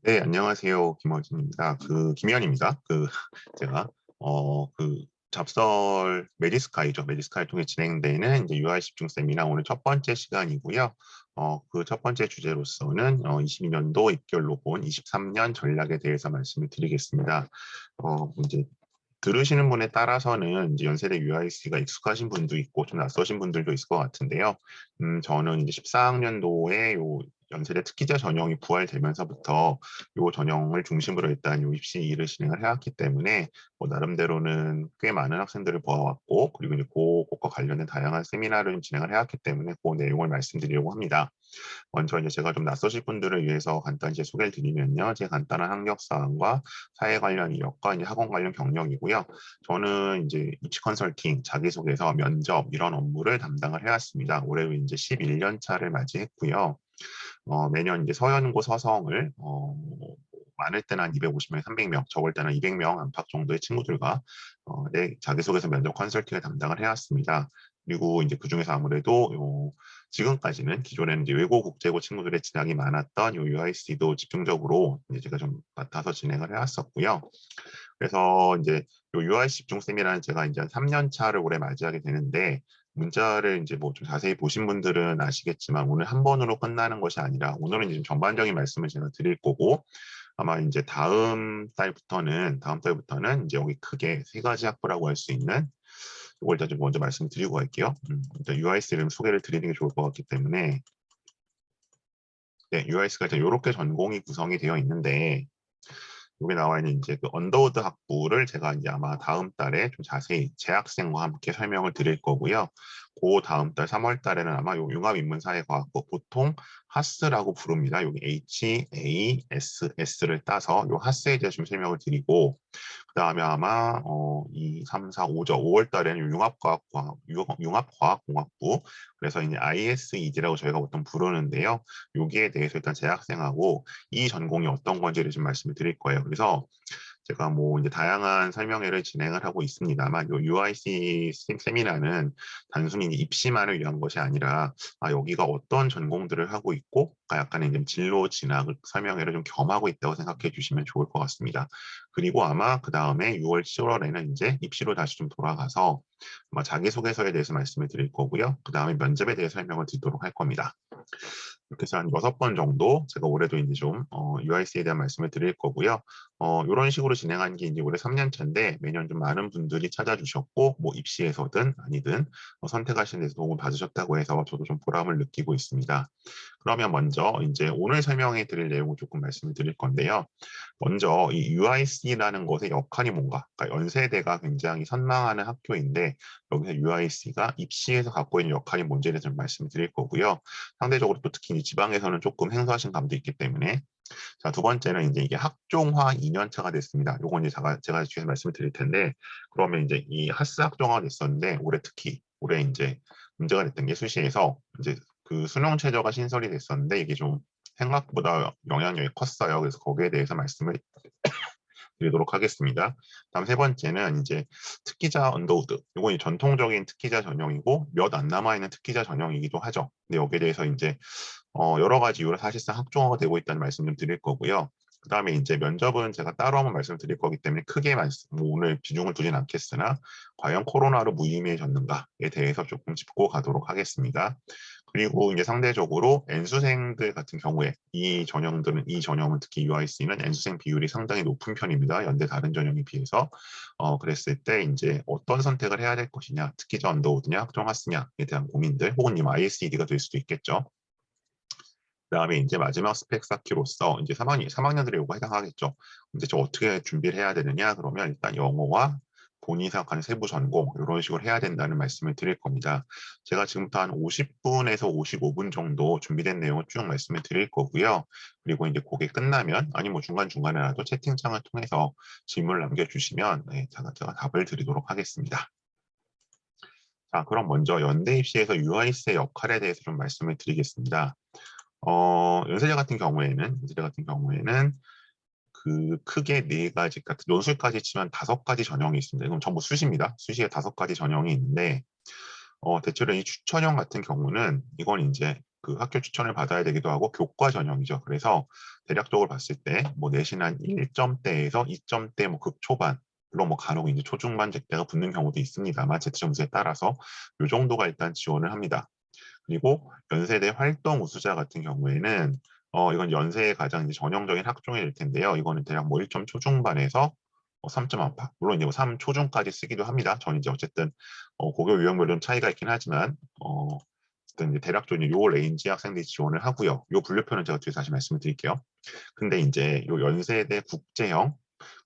네, 안녕하세요. 김어진입니다. 김현입니다. 제가, 잡설 메디스카이죠. 메디스카이 통해 진행되는 이제 UI 집중 세미나 오늘 첫 번째 시간이고요. 그 첫 번째 주제로서는 22년도 입결로 본 23년 전략에 대해서 말씀을 드리겠습니다. 이제 들으시는 분에 따라서는 이제 연세대 UIC가 익숙하신 분도 있고 좀 낯서신 분들도 있을 것 같은데요. 저는 이제 14학년도에 요 연세대 특기자 전형이 부활되면서부터 요 전형을 중심으로 일단 요 입시 일을 진행을 해왔기 때문에 뭐 나름대로는 꽤 많은 학생들을 보아왔고, 그리고 이제 그것과 관련된 다양한 세미나를 진행을 해왔기 때문에 그 내용을 말씀드리려고 합니다. 먼저 이제 제가 좀 낯서실 분들을 위해서 간단히 제 소개를 드리면요. 제 간단한 학력 사항과 사회 관련 이력과 이제 학원 관련 경력이고요. 저는 이제 입시 컨설팅, 자기소개서, 면접 이런 업무를 담당을 해왔습니다. 올해 이제 11년 차를 맞이했고요. 매년 이제 서연고 서성을 많을 때는 한 250명, 300명, 적을 때는 200명 안팎 정도의 친구들과 자기소개서 면접 컨설팅을 담당을 해왔습니다. 그리고 이제 그중에서 아무래도 지금까지는 기존에는 이제 외고 국제고 친구들의 진학이 많았던 요 UIC도 집중적으로 이제 제가 좀 맡아서 진행을 해왔었고요. 그래서 이제 요 UIC 집중쌤이라는 제가 이제 한 3년 차를 올해 맞이하게 되는데, 문자를 이제 뭐 좀 자세히 보신 분들은 아시겠지만 오늘 한 번으로 끝나는 것이 아니라 오늘은 이제 좀 전반적인 말씀을 제가 드릴 거고, 아마 이제 다음 달부터는 이제 여기 크게 세 가지 학부라고 할 수 있는 이걸 일단 좀 먼저 말씀드리고 갈게요. 일단 UIC 이름 소개를 드리는 게 좋을 것 같기 때문에, 네, UIC가 일단 이렇게 전공이 구성이 되어 있는데, 여기 나와 있는 이제 그 언더우드 학부를 제가 이제 아마 다음 달에 좀 자세히 재학생과 함께 설명을 드릴 거고요. 그 다음 달 3월 달에는 아마 요 융합인문사회과학부, 보통 하스라고 부릅니다. 여기 HASS를 따서 요 하스에 대해서 좀 설명을 드리고, 그 다음에 아마 2, 3, 4, 5죠. 5월 달에는 융합과학공학부, 그래서 이제 ISED라고 저희가 보통 부르는데요. 여기에 대해서 일단 재학생하고 이 전공이 어떤 건지를 좀 말씀을 드릴 거예요. 그래서 제가 뭐 이제 다양한 설명회를 진행을 하고 있습니다만, 요 UIC 세미나는 단순히 이제 입시만을 위한 것이 아니라, 여기가 어떤 전공들을 하고 있고, 약간의 이제 진로 진학을 설명회를 좀 겸하고 있다고 생각해 주시면 좋을 것 같습니다. 그리고 아마 그 다음에 6월, 7월에는 이제 입시로 다시 좀 돌아가서 아마 자기소개서에 대해서 말씀을 드릴 거고요. 그 다음에 면접에 대해 설명을 드리도록 할 겁니다. 이렇게 해서 한 6번 정도 제가 올해도 이제 좀 UIC에 대한 말씀을 드릴 거고요. 이런 식으로 진행한 게 이제 올해 3년 차인데, 매년 좀 많은 분들이 찾아주셨고, 뭐 입시에서든 아니든 선택하시는 데서 도움을 받으셨다고 해서 저도 좀 보람을 느끼고 있습니다. 그러면 먼저 이제 오늘 설명해 드릴 내용을 조금 말씀을 드릴 건데요. 먼저 이 UIC라는 것의 역할이 뭔가, 그러니까 연세대가 굉장히 선망하는 학교인데, 여기서 UIC가 입시에서 갖고 있는 역할이 뭔지에 대해서 좀 말씀을 드릴 거고요. 상대적으로 또 특히 지방에서는 조금 생소하신 감도 있기 때문에, 자, 두 번째는 이제 이게 학종화 2년차가 됐습니다. 요건 이제 제가 뒤에서 말씀을 드릴 텐데, 그러면 이제 이 하스 학종화가 됐었는데, 올해 이제 문제가 됐던 게 수시에서 이제 그 수능 최저가 신설이 됐었는데, 이게 좀 생각보다 영향력이 컸어요. 그래서 거기에 대해서 말씀을 드리도록 하겠습니다. 다음 세 번째는 이제 특기자 언더우드. 이건 전통적인 특기자 전형이고 몇 안 남아있는 특기자 전형이기도 하죠. 근데 여기에 대해서 이제 여러 가지 이유로 사실상 학종화가 되고 있다는 말씀 좀 드릴 거고요. 그 다음에 이제 면접은 제가 따로 한번 말씀드릴 거기 때문에 크게 뭐 오늘 비중을 두진 않겠으나, 과연 코로나로 무의미해졌는가에 대해서 조금 짚고 가도록 하겠습니다. 그리고 이제 상대적으로 N수생들 같은 경우에 이 전형은 특히 UIC는 N수생 비율이 상당히 높은 편입니다. 연대 다른 전형에 비해서. 그랬을 때 이제 어떤 선택을 해야 될 것이냐, 특기자 언더우드냐, 학종하스냐에 대한 고민들, 혹은 ISED가 될 수도 있겠죠. 그다음에 이제 마지막 스펙 쌓기로서 이제 3학년들이 요거 해당하겠죠. 이제 저 어떻게 준비를 해야 되느냐? 그러면 일단 영어와 본인이 생각하는 세부 전공 이런 식으로 해야 된다는 말씀을 드릴 겁니다. 제가 지금부터 한 50분에서 55분 정도 준비된 내용을 쭉 말씀을 드릴 거고요. 그리고 이제 그게 끝나면, 아니 뭐 중간중간에라도 채팅창을 통해서 질문을 남겨주시면, 네, 제가 답을 드리도록 하겠습니다. 자, 그럼 먼저 연대 입시에서 UIC의 역할에 대해서 좀 말씀을 드리겠습니다. 연세대 같은 경우에는 그 크게 네 가지, 그러니까 논술까지 치면 5가지 전형이 있습니다. 이건 전부 수시입니다. 수시에 5가지 전형이 있는데, 대체로 이 추천형 같은 경우는 이건 이제 그 학교 추천을 받아야 되기도 하고 교과 전형이죠. 그래서 대략적으로 봤을 때 뭐 내신 한 1점대에서 2점대 뭐 극초반 물론 뭐 간혹 이제 초중반 제대가 붙는 경우도 있습니다만 제트 점수에 따라서 이 정도가 일단 지원을 합니다. 그리고 연세대 활동 우수자 같은 경우에는 이건 연세의 가장 이제 전형적인 학종이 될 텐데요. 이거는 대략 뭐 1점 초중반에서 3점 안팎. 물론 이제 뭐 3 초중까지 쓰기도 합니다. 저는 이제 어쨌든 고교 유형별로 좀 차이가 있긴 하지만 어쨌든 이제 대략적으로 요 레인지 학생들이 지원을 하고요. 요 분류표는 제가 뒤에 다시 말씀을 드릴게요. 근데 이제 요 연세대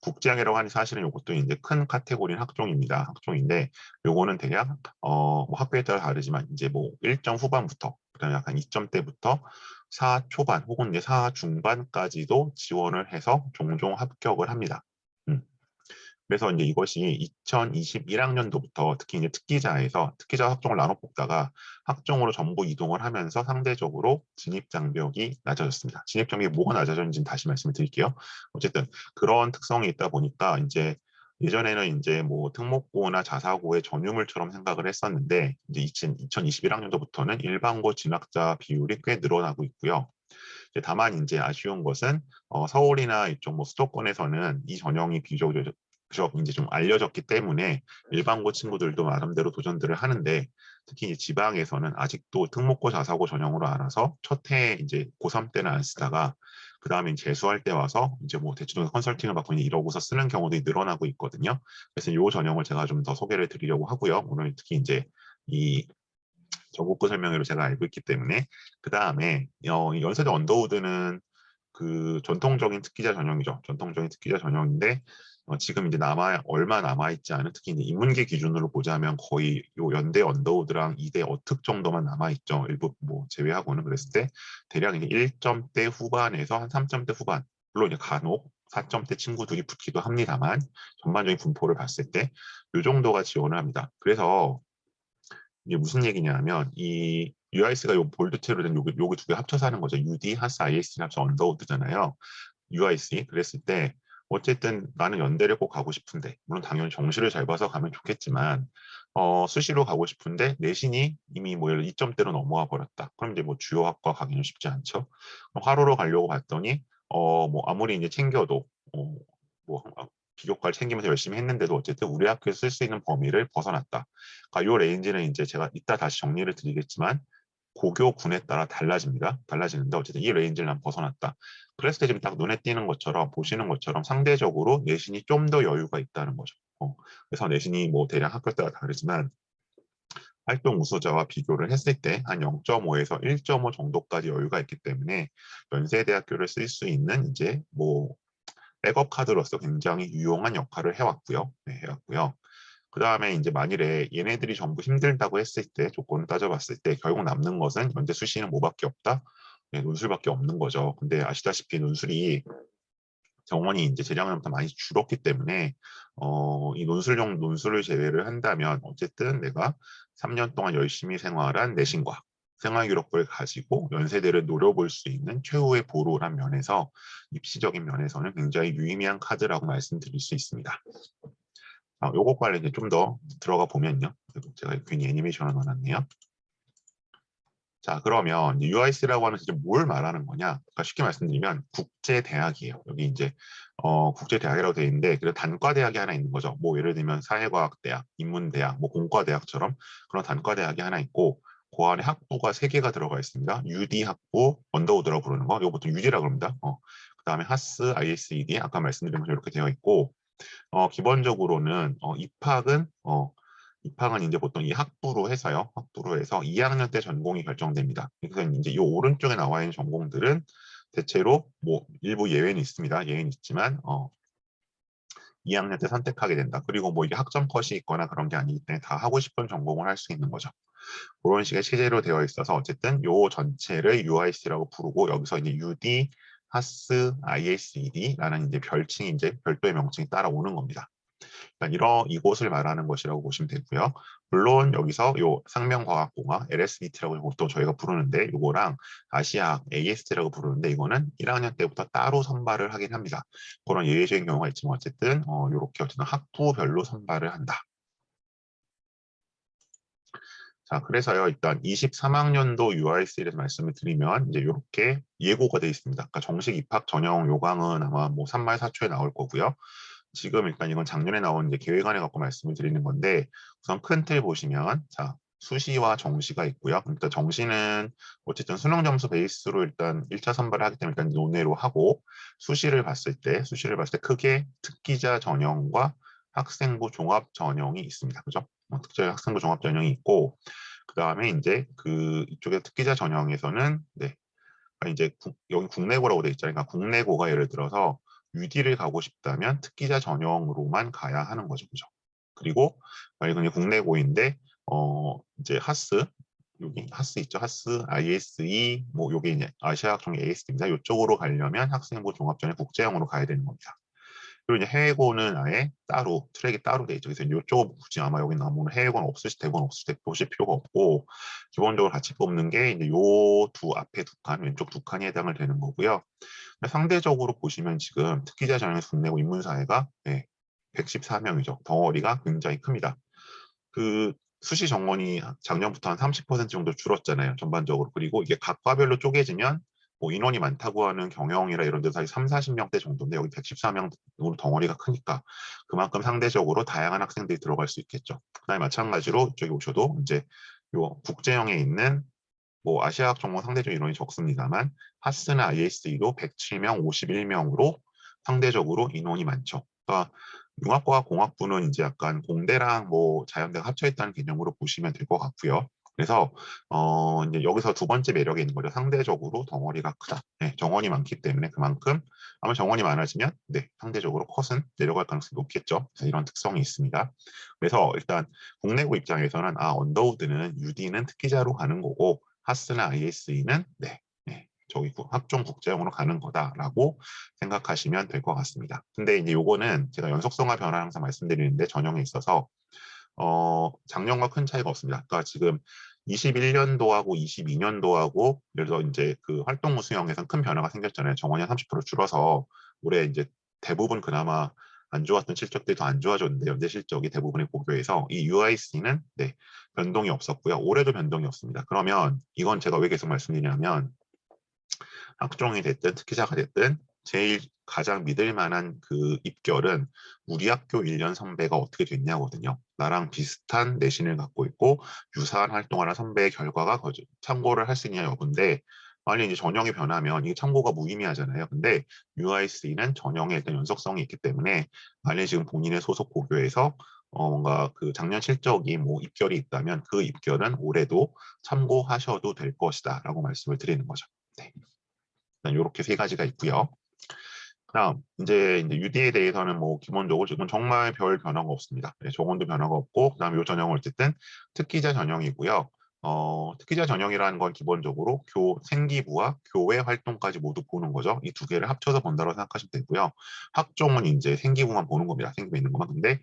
국제형이라고 하니 사실은 이것도 이제 큰 카테고리는 학종입니다. 학종인데 요거는 대략 뭐 학교에 따라 다르지만 이제 뭐 1점 후반부터 그다음에 약간 2점대부터 4 초반 혹은 이제 4 중반까지도 지원을 해서 종종 합격을 합니다. 그래서 이제 이것이 2021학년도부터 특히 이제 특기자 학종을 나눠 뽑다가 학종으로 전부 이동을 하면서 상대적으로 진입 장벽이 낮아졌습니다. 진입 장벽이 뭐가 낮아졌는지 다시 말씀을 드릴게요. 어쨌든 그런 특성이 있다 보니까 이제 예전에는 이제 뭐 특목고나 자사고의 전유물처럼 생각을 했었는데 이제 2021학년도부터는 일반고 진학자 비율이 꽤 늘어나고 있고요. 다만 이제 아쉬운 것은 서울이나 이쪽 뭐 수도권에서는 이 전형이 비교적 이제 좀 알려졌기 때문에 일반고 친구들도 나름대로 도전들을 하는데 특히 지방에서는 아직도 특목고 자사고 전형으로 알아서 첫 해 이제 고3 때는 안 쓰다가 그 다음에 재수할 때 와서 이제 뭐 대치동 컨설팅을 받고 이러고서 쓰는 경우도 늘어나고 있거든요. 그래서 이 전형을 제가 좀 더 소개를 드리려고 하고요. 오늘 특히 이제 이 전국구 설명회로 제가 알고 있기 때문에 그 다음에 연세대 언더우드는 그 전통적인 특기자 전형이죠. 전통적인 특기자 전형인데 지금 이제 얼마 남아 있지 않은 특히 이제 인문계 기준으로 보자면 거의 요 연대 언더우드랑 이대 어특 정도만 남아 있죠. 일부 뭐 제외하고는 그랬을 때 대략 이제 1점대 후반에서 한 3점대 후반 물론 이제 간혹 4점대 친구들이 붙기도 합니다만 전반적인 분포를 봤을 때 이 정도가 지원을 합니다. 그래서 이게 무슨 얘기냐면 이 UIS가 요 볼드체로 된 요기 두 개 합쳐서 하는 거죠. UD, 하스, IS를 합쳐 언더우드잖아요. UIC 그랬을 때 어쨌든 나는 연대를 꼭 가고 싶은데 물론 당연히 정시를 잘 봐서 가면 좋겠지만 수시로 가고 싶은데 내신이 이미 뭐 2점대로 넘어와 버렸다. 그럼 이제 뭐 주요 학과 가기는 쉽지 않죠. 화로로 가려고 봤더니 뭐 아무리 이제 챙겨도 뭐 비교과를 챙기면서 열심히 했는데도 어쨌든 우리 학교에서 쓸 수 있는 범위를 벗어났다. 그러니까 이 레인지는 이제 제가 이따 다시 정리를 드리겠지만 고교군에 따라 달라집니다. 달라지는데 어쨌든 이 레인지를 난 벗어났다. 그랬을 때 지금 딱 눈에 띄는 것처럼 보시는 것처럼 상대적으로 내신이 좀 더 여유가 있다는 거죠. 그래서 내신이 뭐 대략 학교 따라 다르지만 활동 우수자와 비교를 했을 때 한 0.5에서 1.5 정도까지 여유가 있기 때문에 연세대학교를 쓸 수 있는 이제 뭐 백업 카드로서 굉장히 유용한 역할을 해왔고요. 네, 해왔고요. 그 다음에 이제 만일에 얘네들이 전부 힘들다고 했을 때 조건을 따져봤을 때 결국 남는 것은 연대 수시는 뭐밖에 없다? 네, 논술밖에 없는 거죠. 근데 아시다시피 논술이 정원이 이제 재작년부터 많이 줄었기 때문에 이 논술을 제외를 한다면 어쨌든 내가 3년 동안 열심히 생활한 내신과 생활 기록부를 가지고 연세대를 노려볼 수 있는 최후의 보루란 면에서 입시적인 면에서는 굉장히 유의미한 카드라고 말씀드릴 수 있습니다. 요거 관련해 좀 더 들어가 보면요. 제가 괜히 애니메이션을 넣어놨네요. 자, 그러면 UIC라고 하는 이제 뭘 말하는 거냐? 그러니까 쉽게 말씀드리면 국제대학이에요. 여기 이제 국제대학이라고 되어 있는데 그래서 단과대학이 하나 있는 거죠. 뭐 예를 들면 사회과학대학, 인문대학, 뭐 공과대학처럼 그런 단과대학이 하나 있고 그 안에 학부가 3개가 들어가 있습니다. UD 학부, 언더우드라고 부르는 거. 이거 보통 UD라고 합니다. 그다음에 하스, ISED 아까 말씀드린 것처럼 이렇게 되어 있고 기본적으로는 입학은 이제 보통 이 학부로 해서요. 학부로 해서 2학년 때 전공이 결정됩니다. 그래서 이제 이 오른쪽에 나와 있는 전공들은 대체로 뭐 일부 예외는 있습니다. 예외는 있지만 2학년 때 선택하게 된다. 그리고 뭐 이게 학점 컷이 있거나 그런 게 아니기 때문에 다 하고 싶은 전공을 할 수 있는 거죠. 그런 식의 체제로 되어 있어서 어쨌든 요 전체를 UIC라고 부르고 여기서 이제 UD, 하스, ISED라는 이제 별칭이 이제 별도의 명칭이 따라오는 겁니다. 이곳을 말하는 것이라고 보시면 되고요. 물론 여기서 요 상명과학공학 LSBT라고 보통 저희가 부르는데 이거랑 아시아학 AST라고 부르는데 이거는 1학년 때부터 따로 선발을 하긴 합니다. 그런 예외적인 경우가 있지만 어쨌든 이렇게 어쨌든 학부별로 선발을 한다. 자, 그래서요, 일단 23학년도 UIC에 대해서 말씀을 드리면, 이제 이렇게 예고가 되어 있습니다. 그러니까 정식 입학 전형 요강은 아마 뭐 3말 4초에 나올 거고요. 지금 일단 이건 작년에 나온 이제 계획안에 갖고 말씀을 드리는 건데, 우선 큰 틀 보시면, 자, 수시와 정시가 있고요. 일단 정시는 어쨌든 수능 점수 베이스로 일단 1차 선발을 하기 때문에 일단 논외로 하고, 수시를 봤을 때 크게 특기자 전형과 학생부 종합 전형이 있습니다. 그죠? 특별 학생부 종합 전형이 있고, 그 다음에 이제 그 이쪽에 특기자 전형에서는 네, 그러니까 이제 여기 국내고라고 돼 있잖아요. 그러니까 국내고가 예를 들어서 UD를 가고 싶다면 특기자 전형으로만 가야 하는 거죠, 그죠? 그리고 이건 이제 국내고인데 이제 하스 여기 하스 있죠, 하스, ISE 뭐 요게 이제 아시아학종 AS입니다. 이쪽으로 가려면 학생부 종합전형 국제형으로 가야 되는 겁니다. 그리고 이제 해외고는 아예 따로 트랙이 따로 돼 있죠. 그래서 이쪽은 굳이 아마 여기 나오는 해외고는 없으시 대부분 없으실 때 보실 필요가 없고 기본적으로 같이 뽑는 게 이제 요 두 앞에 두 칸, 왼쪽 두 칸이 해당을 되는 거고요. 상대적으로 보시면 지금 특기자 전형에서 국내고 인문사회가 네, 114명이죠. 덩어리가 굉장히 큽니다. 그 수시 정원이 작년부터 한 30% 정도 줄었잖아요. 전반적으로. 그리고 이게 각 과별로 쪼개지면 뭐 인원이 많다고 하는 경영이라 이런 데서 3, 40명대 정도인데 여기 114명으로 덩어리가 크니까 그만큼 상대적으로 다양한 학생들이 들어갈 수 있겠죠. 그다음에 마찬가지로 이쪽에 오셔도 이제 요 국제형에 있는 뭐 아시아학 정보 상대적으로 인원이 적습니다만 하스나 ISE도 107명, 51명으로 상대적으로 인원이 많죠. 그러니까 융합과학 공학부는 이제 약간 공대랑 뭐 자연대가 합쳐 있다는 개념으로 보시면 될 것 같고요. 그래서 이제 여기서 두 번째 매력이 있는 거죠. 상대적으로 덩어리가 크다. 네, 정원이 많기 때문에 그만큼 아마 정원이 많아지면 네, 상대적으로 컷은 내려갈 가능성이 높겠죠. 그래서 이런 특성이 있습니다. 그래서 일단 국내고 입장에서는 언더우드는 UD는 특기자로 가는 거고 하스나 ISE는 네, 저기 학종 국제형으로 가는 거다라고 생각하시면 될 것 같습니다. 근데 이제 요거는 제가 연속성화 변화 항상 말씀드리는데 전형에 있어서 작년과 큰 차이가 없습니다. 그러니까 지금 21년도하고 22년도하고 예를 들어 이제 그 활동무 수형에선 큰 변화가 생겼잖아요. 정원이 30% 줄어서 올해 이제 대부분 그나마 안 좋았던 실적들이 더 안 좋아졌는데 연재 실적이 대부분의 고교에서 이 UIC는 네, 변동이 없었고요. 올해도 변동이 없습니다. 그러면 이건 제가 왜 계속 말씀드리냐면 학종이 됐든 특기자가 됐든 제일 가장 믿을 만한 그 입결은 우리 학교 1년 선배가 어떻게 됐냐거든요. 나랑 비슷한 내신을 갖고 있고 유사한 활동을 한 선배의 결과가 참고를 할 수 있냐 여부인데 만약 이제 전형이 변하면 이게 참고가 무의미하잖아요. 근데 UIC는 전형에 일단 연속성이 있기 때문에 만약 지금 본인의 소속 고교에서 뭔가 그 작년 실적이 뭐 입결이 있다면 그 입결은 올해도 참고하셔도 될 것이다라고 말씀을 드리는 거죠. 네. 이렇게 세 가지가 있고요. 그다음 이제 UD에 대해서는 뭐 기본적으로 지금 정말 별 변화가 없습니다. 네, 정원도 변화가 없고 그다음에 이 전형은 어쨌든 특기자 전형이고요. 특기자 전형이라는 건 기본적으로 생기부와 교외 활동까지 모두 보는 거죠. 이 두 개를 합쳐서 본다고 생각하시면 되고요. 학종은 이제 생기부만 보는 겁니다. 생기부 있는 것만. 근데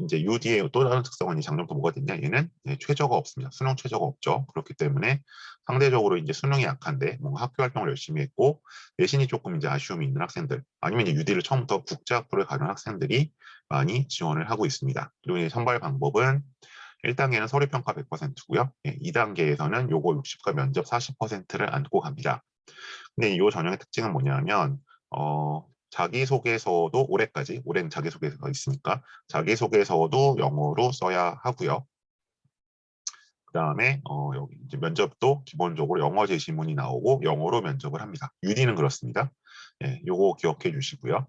이제 UD의 또 다른 특성은 작년부터 뭐가 됐냐? 얘는 최저가 없습니다. 수능 최저가 없죠. 그렇기 때문에 상대적으로 이제 수능이 약한데 뭔가 학교 활동을 열심히 했고 내신이 조금 이제 아쉬움이 있는 학생들 아니면 이제 UD를 처음부터 국제학부를 가는 학생들이 많이 지원을 하고 있습니다. 그리고 이제 선발 방법은 1단계는 서류평가 100%고요. 2단계에서는 요거 60과 면접 40%를 안고 갑니다. 근데 이 전형의 특징은 뭐냐면 자기소개서도 올해는 자기소개서가 있으니까 자기소개서도 영어로 써야 하고요. 그다음에 여기 이제 면접도 기본적으로 영어 제시문이 나오고 영어로 면접을 합니다. UD는 그렇습니다. 예, 요거 기억해 주시고요.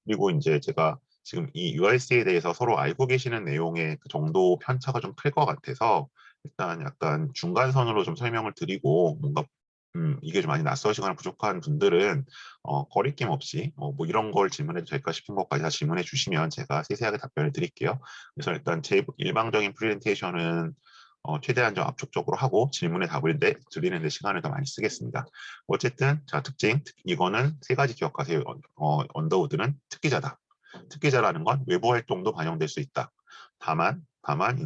그리고 이제 제가 지금 이 UIC에 대해서 서로 알고 계시는 내용의 그 정도 편차가 좀 클 것 같아서 일단 약간 중간선으로 좀 설명을 드리고 뭔가 이게 좀 많이 낯서시거나 부족한 분들은 거리낌 없이 뭐 이런 걸 질문해도 될까 싶은 것까지 다 질문해 주시면 제가 세세하게 답변을 드릴게요. 그래서 일단 제 일방적인 프레젠테이션은 최대한 좀 압축적으로 하고 질문에 답을 드리는 데 시간을 더 많이 쓰겠습니다. 어쨌든 자 특징 이거는 세 가지 기억하세요. 언더우드는 특기자다. 특기자라는 건 외부 활동도 반영될 수 있다. 다만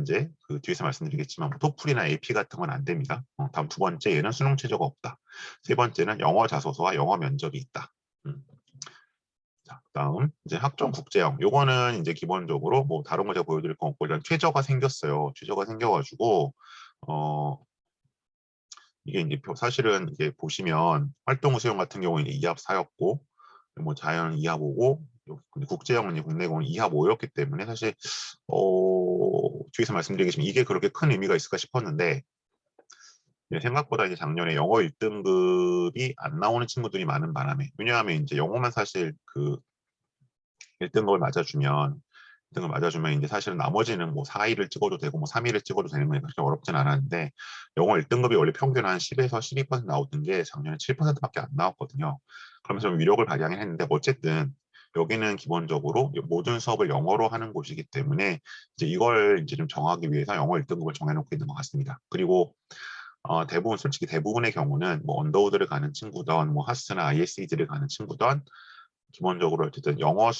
이제 그 뒤에서 말씀드리겠지만 뭐 토플이나 AP 같은 건 안 됩니다. 다음 두 번째 얘는 수능 최저가 없다. 세 번째는 영어 자소서와 영어 면접이 있다. 자, 그다음 이제 학종 국제형. 요거는 이제 기본적으로 뭐 다른 거 제가 보여드릴 거 없고 일단 최저가 생겼어요. 최저가 생겨가지고 어, 이게 이제 사실은 이게 보시면 활동 수용 같은 경우는 2합 4였고 뭐 자연 2합 5고 국제영은 국내공은 2합 5였기 때문에 사실 뒤에서 말씀드리겠지만 이게 그렇게 큰 의미가 있을까 싶었는데 생각보다 이제 작년에 영어 1등급이 안 나오는 친구들이 많은 바람에 왜냐하면 이제 영어만 사실 그 1등급을 맞아주면 1등을 맞아주면 이제 사실은 나머지는 뭐 4위를 찍어도 되고 뭐 3위를 찍어도 되는 거니까 그렇게 어렵진 않았는데 영어 1등급이 원래 평균 한 10에서 12% 나오던 게 작년에 7%밖에 안 나왔거든요. 그러면서 좀 위력을 발휘하긴 했는데 어쨌든 여기는 기본적으로 모든 수업을 영어로 하는 곳이기 때문에 이제 이걸 이제 좀 정하기 위해서 영어 1등급을 정해놓고 있는 것 같습니다. 그리고 대부분 솔직히 대부분의 경우는 뭐 언더우드를 가는 친구든 뭐 하스나 ISE들을 가는 친구든 기본적으로 어쨌든 영어로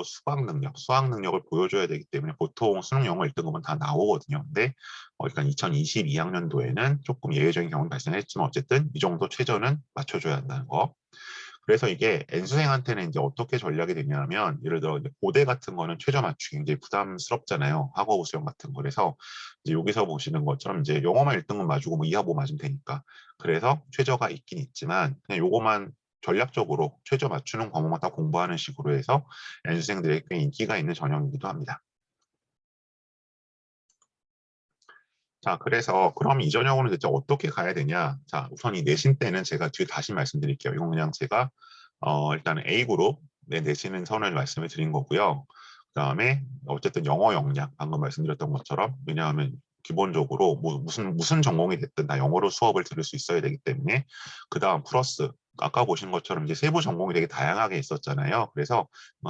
수학 능력을 보여줘야 되기 때문에 보통 수능 영어 1등급은 다 나오거든요. 근데 일단 2022학년도에는 조금 예외적인 경우는 발생했지만 어쨌든 이 정도 최저는 맞춰줘야 한다는 거. 그래서 이게 N수생한테는 이제 어떻게 전략이 되냐면 예를 들어 이제 고대 같은 거는 최저 맞추기 굉장히 부담스럽잖아요. 학업 수영 같은 거. 그래서 이제 여기서 보시는 것처럼 이제 영어만 1등급 맞추고 뭐 2하 5 맞으면 되니까. 그래서 최저가 있긴 있지만 그냥 요거만 전략적으로 최저 맞추는 과목만 딱 공부하는 식으로 해서 N수생들에게 꽤 인기가 있는 전형이기도 합니다. 자, 그래서 그럼 이 전형으로 대체 어떻게 가야 되냐? 자, 우선 이 내신 때는 제가 뒤에 다시 말씀드릴게요. 이건 그냥 제가 일단은 A그룹 내시는 선을 말씀을 드린 거고요. 그다음에 어쨌든 영어 역량 방금 말씀드렸던 것처럼 왜냐하면 기본적으로 뭐 무슨 전공이 됐든 다 영어로 수업을 들을 수 있어야 되기 때문에 그다음 플러스 아까 보신 것처럼 이제 세부 전공이 되게 다양하게 있었잖아요. 그래서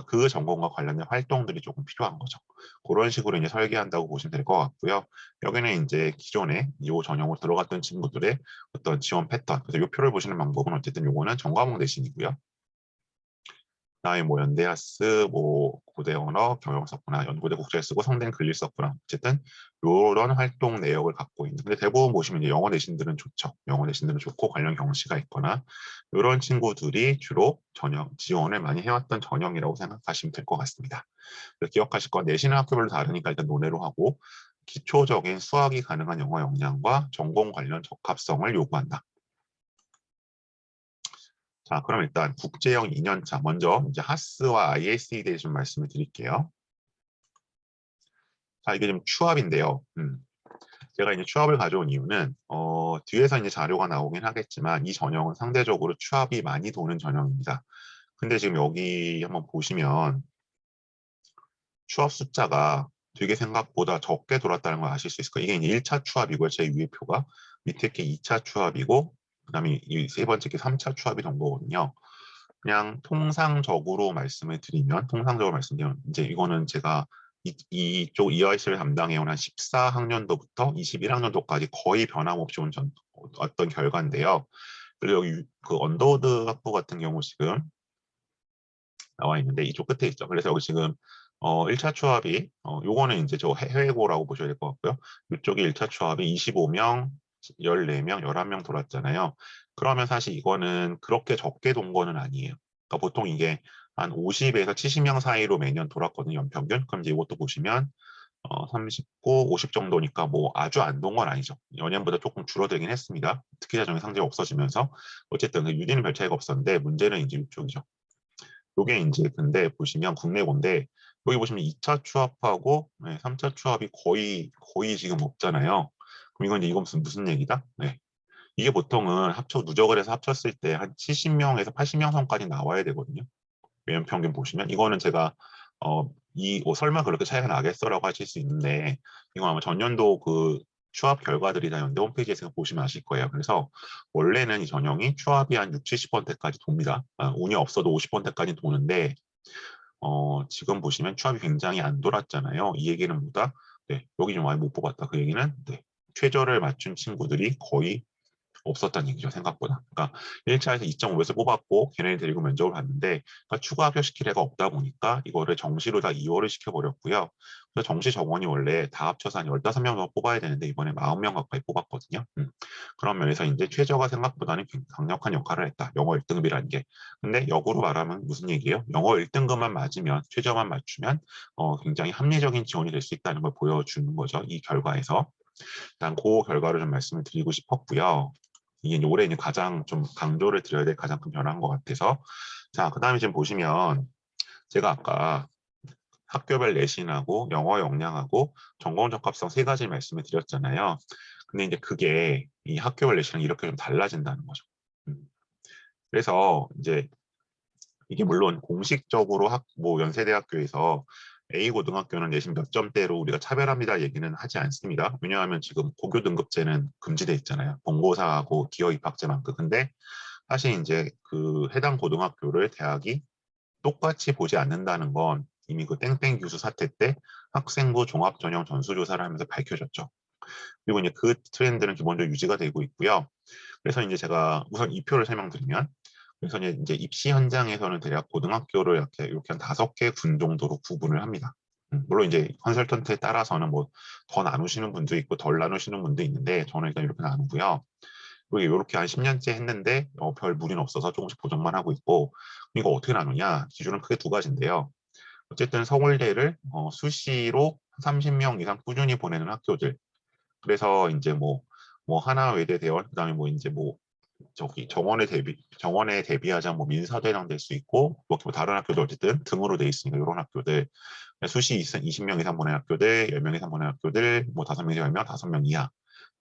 그 전공과 관련된 활동들이 조금 필요한 거죠. 그런 식으로 이제 설계한다고 보시면 될 것 같고요. 여기는 이제 기존에 이 전형으로 들어갔던 친구들의 어떤 지원 패턴. 그래서 이 표를 보시는 방법은 어쨌든 요거는 전과목 내신이고요. 그다음에 뭐 연대하스, 뭐 고대 언어, 경영 썼구나, 연고대 국제 쓰고 성대는 글일 썼구나. 어쨌든 이런 활동 내역을 갖고 있는. 근데 대부분 보시면 이제 영어 내신들은 좋죠. 영어 내신들은 좋고 관련 경시가 있거나 이런 친구들이 주로 전형 지원을 많이 해왔던 전형이라고 생각하시면 될 것 같습니다. 기억하실 건 내신은 학교별로 다르니까 일단 논외로 하고 기초적인 수학이 가능한 영어 역량과 전공 관련 적합성을 요구한다. 자, 그럼 일단 국제형 2년차 먼저 이제 하스와 IS에 대해 좀 말씀을 드릴게요. 자, 이게 좀 추합인데요. 제가 이제 추합을 가져온 이유는 뒤에서 이제 자료가 나오긴 하겠지만 이 전형은 상대적으로 추합이 많이 도는 전형입니다. 근데 지금 여기 한번 보시면 추합 숫자가 되게 생각보다 적게 돌았다는 걸 아실 수 있을 거예요. 이게 이제 1차 추합이고요. 제 위에 표가 밑에 게 2차 추합이고 그다음에 이 세 번째 게 3차 추합이 된 거거든요. 그냥 통상적으로 말씀드리면 이제 이거는 제가 이쪽 EIC를 담당해온 한 14학년도부터 21학년도까지 거의 변함없이 온 어떤 결과인데요. 그리고 여기 그 언더우드 학부 같은 경우 지금 나와 있는데 이쪽 끝에 있죠. 그래서 여기 지금 1차 추합이 요거는 이제 저 해외고라고 보셔야 될 것 같고요. 이쪽이 1차 추합이 25명, 14명, 11명 돌았잖아요. 그러면 사실 이거는 그렇게 적게 돈 거는 아니에요. 그러니까 보통 이게 한 50에서 70명 사이로 매년 돌았거든요. 연평균. 그럼 이제 이것도 보시면 39, 50 정도니까 뭐 아주 안 돈 건 아니죠. 연년보다 조금 줄어들긴 했습니다. 특기자 정의 상제가 없어지면서 어쨌든 그 유디는 별 차이가 없었는데 문제는 이제 이쪽이죠. 요게 이제 근데 보시면 국내고인데 여기 보시면 2차 추합하고 3차 추합이 거의 지금 없잖아요. 그럼 이건 이제 이건 무슨 얘기다? 네. 이게 보통은 누적을 해서 합쳤을 때 한 70명에서 80명 선까지 나와야 되거든요. 매년 평균 보시면 이거는 제가 설마 그렇게 차이가 나겠어라고 하실 수 있는데 이건 아마 전년도 그 추합 결과들이 다 연대 홈페이지에서 보시면 아실 거예요. 그래서 원래는 이 전형이 추합이 한 6, 70번대까지 돕니다. 운이 없어도 50번대까지 도는데 지금 보시면 추합이 굉장히 안 돌았잖아요. 이 얘기는 뭐다? 네, 여기 좀 많이 못 뽑았다. 그 얘기는 네, 최저를 맞춘 친구들이 거의 없었다는 얘기죠, 생각보다. 그러니까 1차에서 2.5에서 뽑았고 걔네를 데리고 면접을 봤는데 그러니까 추가 합격시킬 애가 없다 보니까 이거를 정시로 다 2월을 시켜버렸고요. 그래서 정시 정원이 원래 다 합쳐서 한 15명 정도 뽑아야 되는데 이번에 40명 가까이 뽑았거든요. 그런 면에서 이제 최저가 생각보다는 강력한 역할을 했다. 영어 1등급이라는 게. 근데 역으로 말하면 무슨 얘기예요? 영어 1등급만 맞으면 최저만 맞추면 굉장히 합리적인 지원이 될 수 있다는 걸 보여주는 거죠. 이 결과에서. 일단 그 결과를 좀 말씀을 드리고 싶었고요. 이게 이제 올해 이제 가장 좀 강조를 드려야 될 가장 큰 변화인 것 같아서. 자, 그다음에 지금 보시면 제가 아까 학교별 내신하고 영어 역량하고 전공 적합성 세 가지 말씀을 드렸잖아요. 근데 이제 그게 이 학교별 내신은 이렇게 좀 달라진다는 거죠. 그래서 이제 이게 물론 공식적으로 뭐 연세대학교에서 A 고등학교는 내신 몇 점대로 우리가 차별합니다 얘기는 하지 않습니다. 왜냐하면 지금 고교 등급제는 금지돼 있잖아요. 본고사하고 기여 입학제만큼. 근데 사실 이제 그 해당 고등학교를 대학이 똑같이 보지 않는다는 건 이미 그 땡땡 교수 사태 때 학생부 종합 전형 전수조사를 하면서 밝혀졌죠. 그리고 이제 그 트렌드는 기본적으로 유지가 되고 있고요. 그래서 이제 제가 우선 이 표를 설명드리면, 그래서 이제 입시 현장에서는 대략 고등학교를 이렇게 한 5개 군 정도로 구분을 합니다. 물론 이제 컨설턴트에 따라서는 뭐 더 나누시는 분도 있고 덜 나누시는 분도 있는데 저는 일단 이렇게 나누고요. 그리고 이렇게 한 10년째 했는데 별 무리는 없어서 조금씩 보정만 하고 있고, 이거 어떻게 나누냐? 기준은 크게 두 가지인데요. 어쨌든 서울대를 수시로 30명 이상 꾸준히 보내는 학교들. 그래서 이제 뭐 하나 외대 대원, 그다음에 뭐 이제 뭐 저기 정원에 대비하자 뭐 민사대랑 될 수 있고 뭐 다른 학교도 어쨌든 등으로 돼 있으니까 이런 학교들 수시 20명 이상 보낸 학교들, 10명 이상 보낸 학교들, 뭐 5명에서 10명, 5명 이하.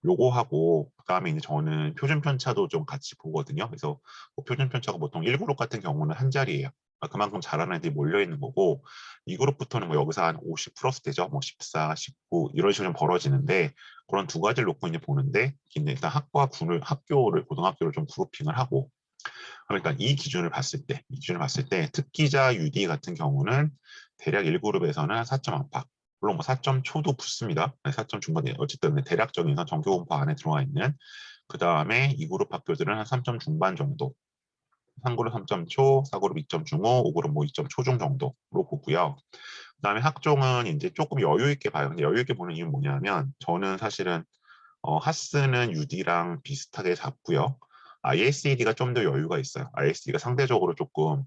요거 하고 그다음에 이제 저는 표준 편차도 좀 같이 보거든요. 그래서 뭐 표준 편차가 보통 1그룹 같은 경우는 한 자리예요. 그만큼 잘하는 애들이 몰려 있는 거고, 2그룹부터는 뭐 여기서 한 50 플러스 되죠. 뭐 14, 19 이런 식으로 벌어지는데, 그런 두 가지를 놓고 이제 보는데, 일단 고등학교를 좀 그룹핑을 하고, 그러니까 이 기준을 봤을 때 특기자 UD 같은 경우는 대략 1그룹에서는 4점 안팎, 물론 뭐 4점 초도 붙습니다. 4점 중반, 어쨌든 대략적인 전교 분포 안에 들어와 있는. 그 다음에 2그룹 학교들은 한 3점 중반 정도, 3그룹 3점 초, 4그룹 2점 중후, 5그룹 뭐 2점 초중 정도로 보고요. 그다음에 학종은 이제 조금 여유 있게 봐요. 근데 여유 있게 보는 이유는 뭐냐면, 저는 사실은 하스는 UD랑 비슷하게 잡고요. ISED가 좀 더 여유가 있어요. ISED가 상대적으로 조금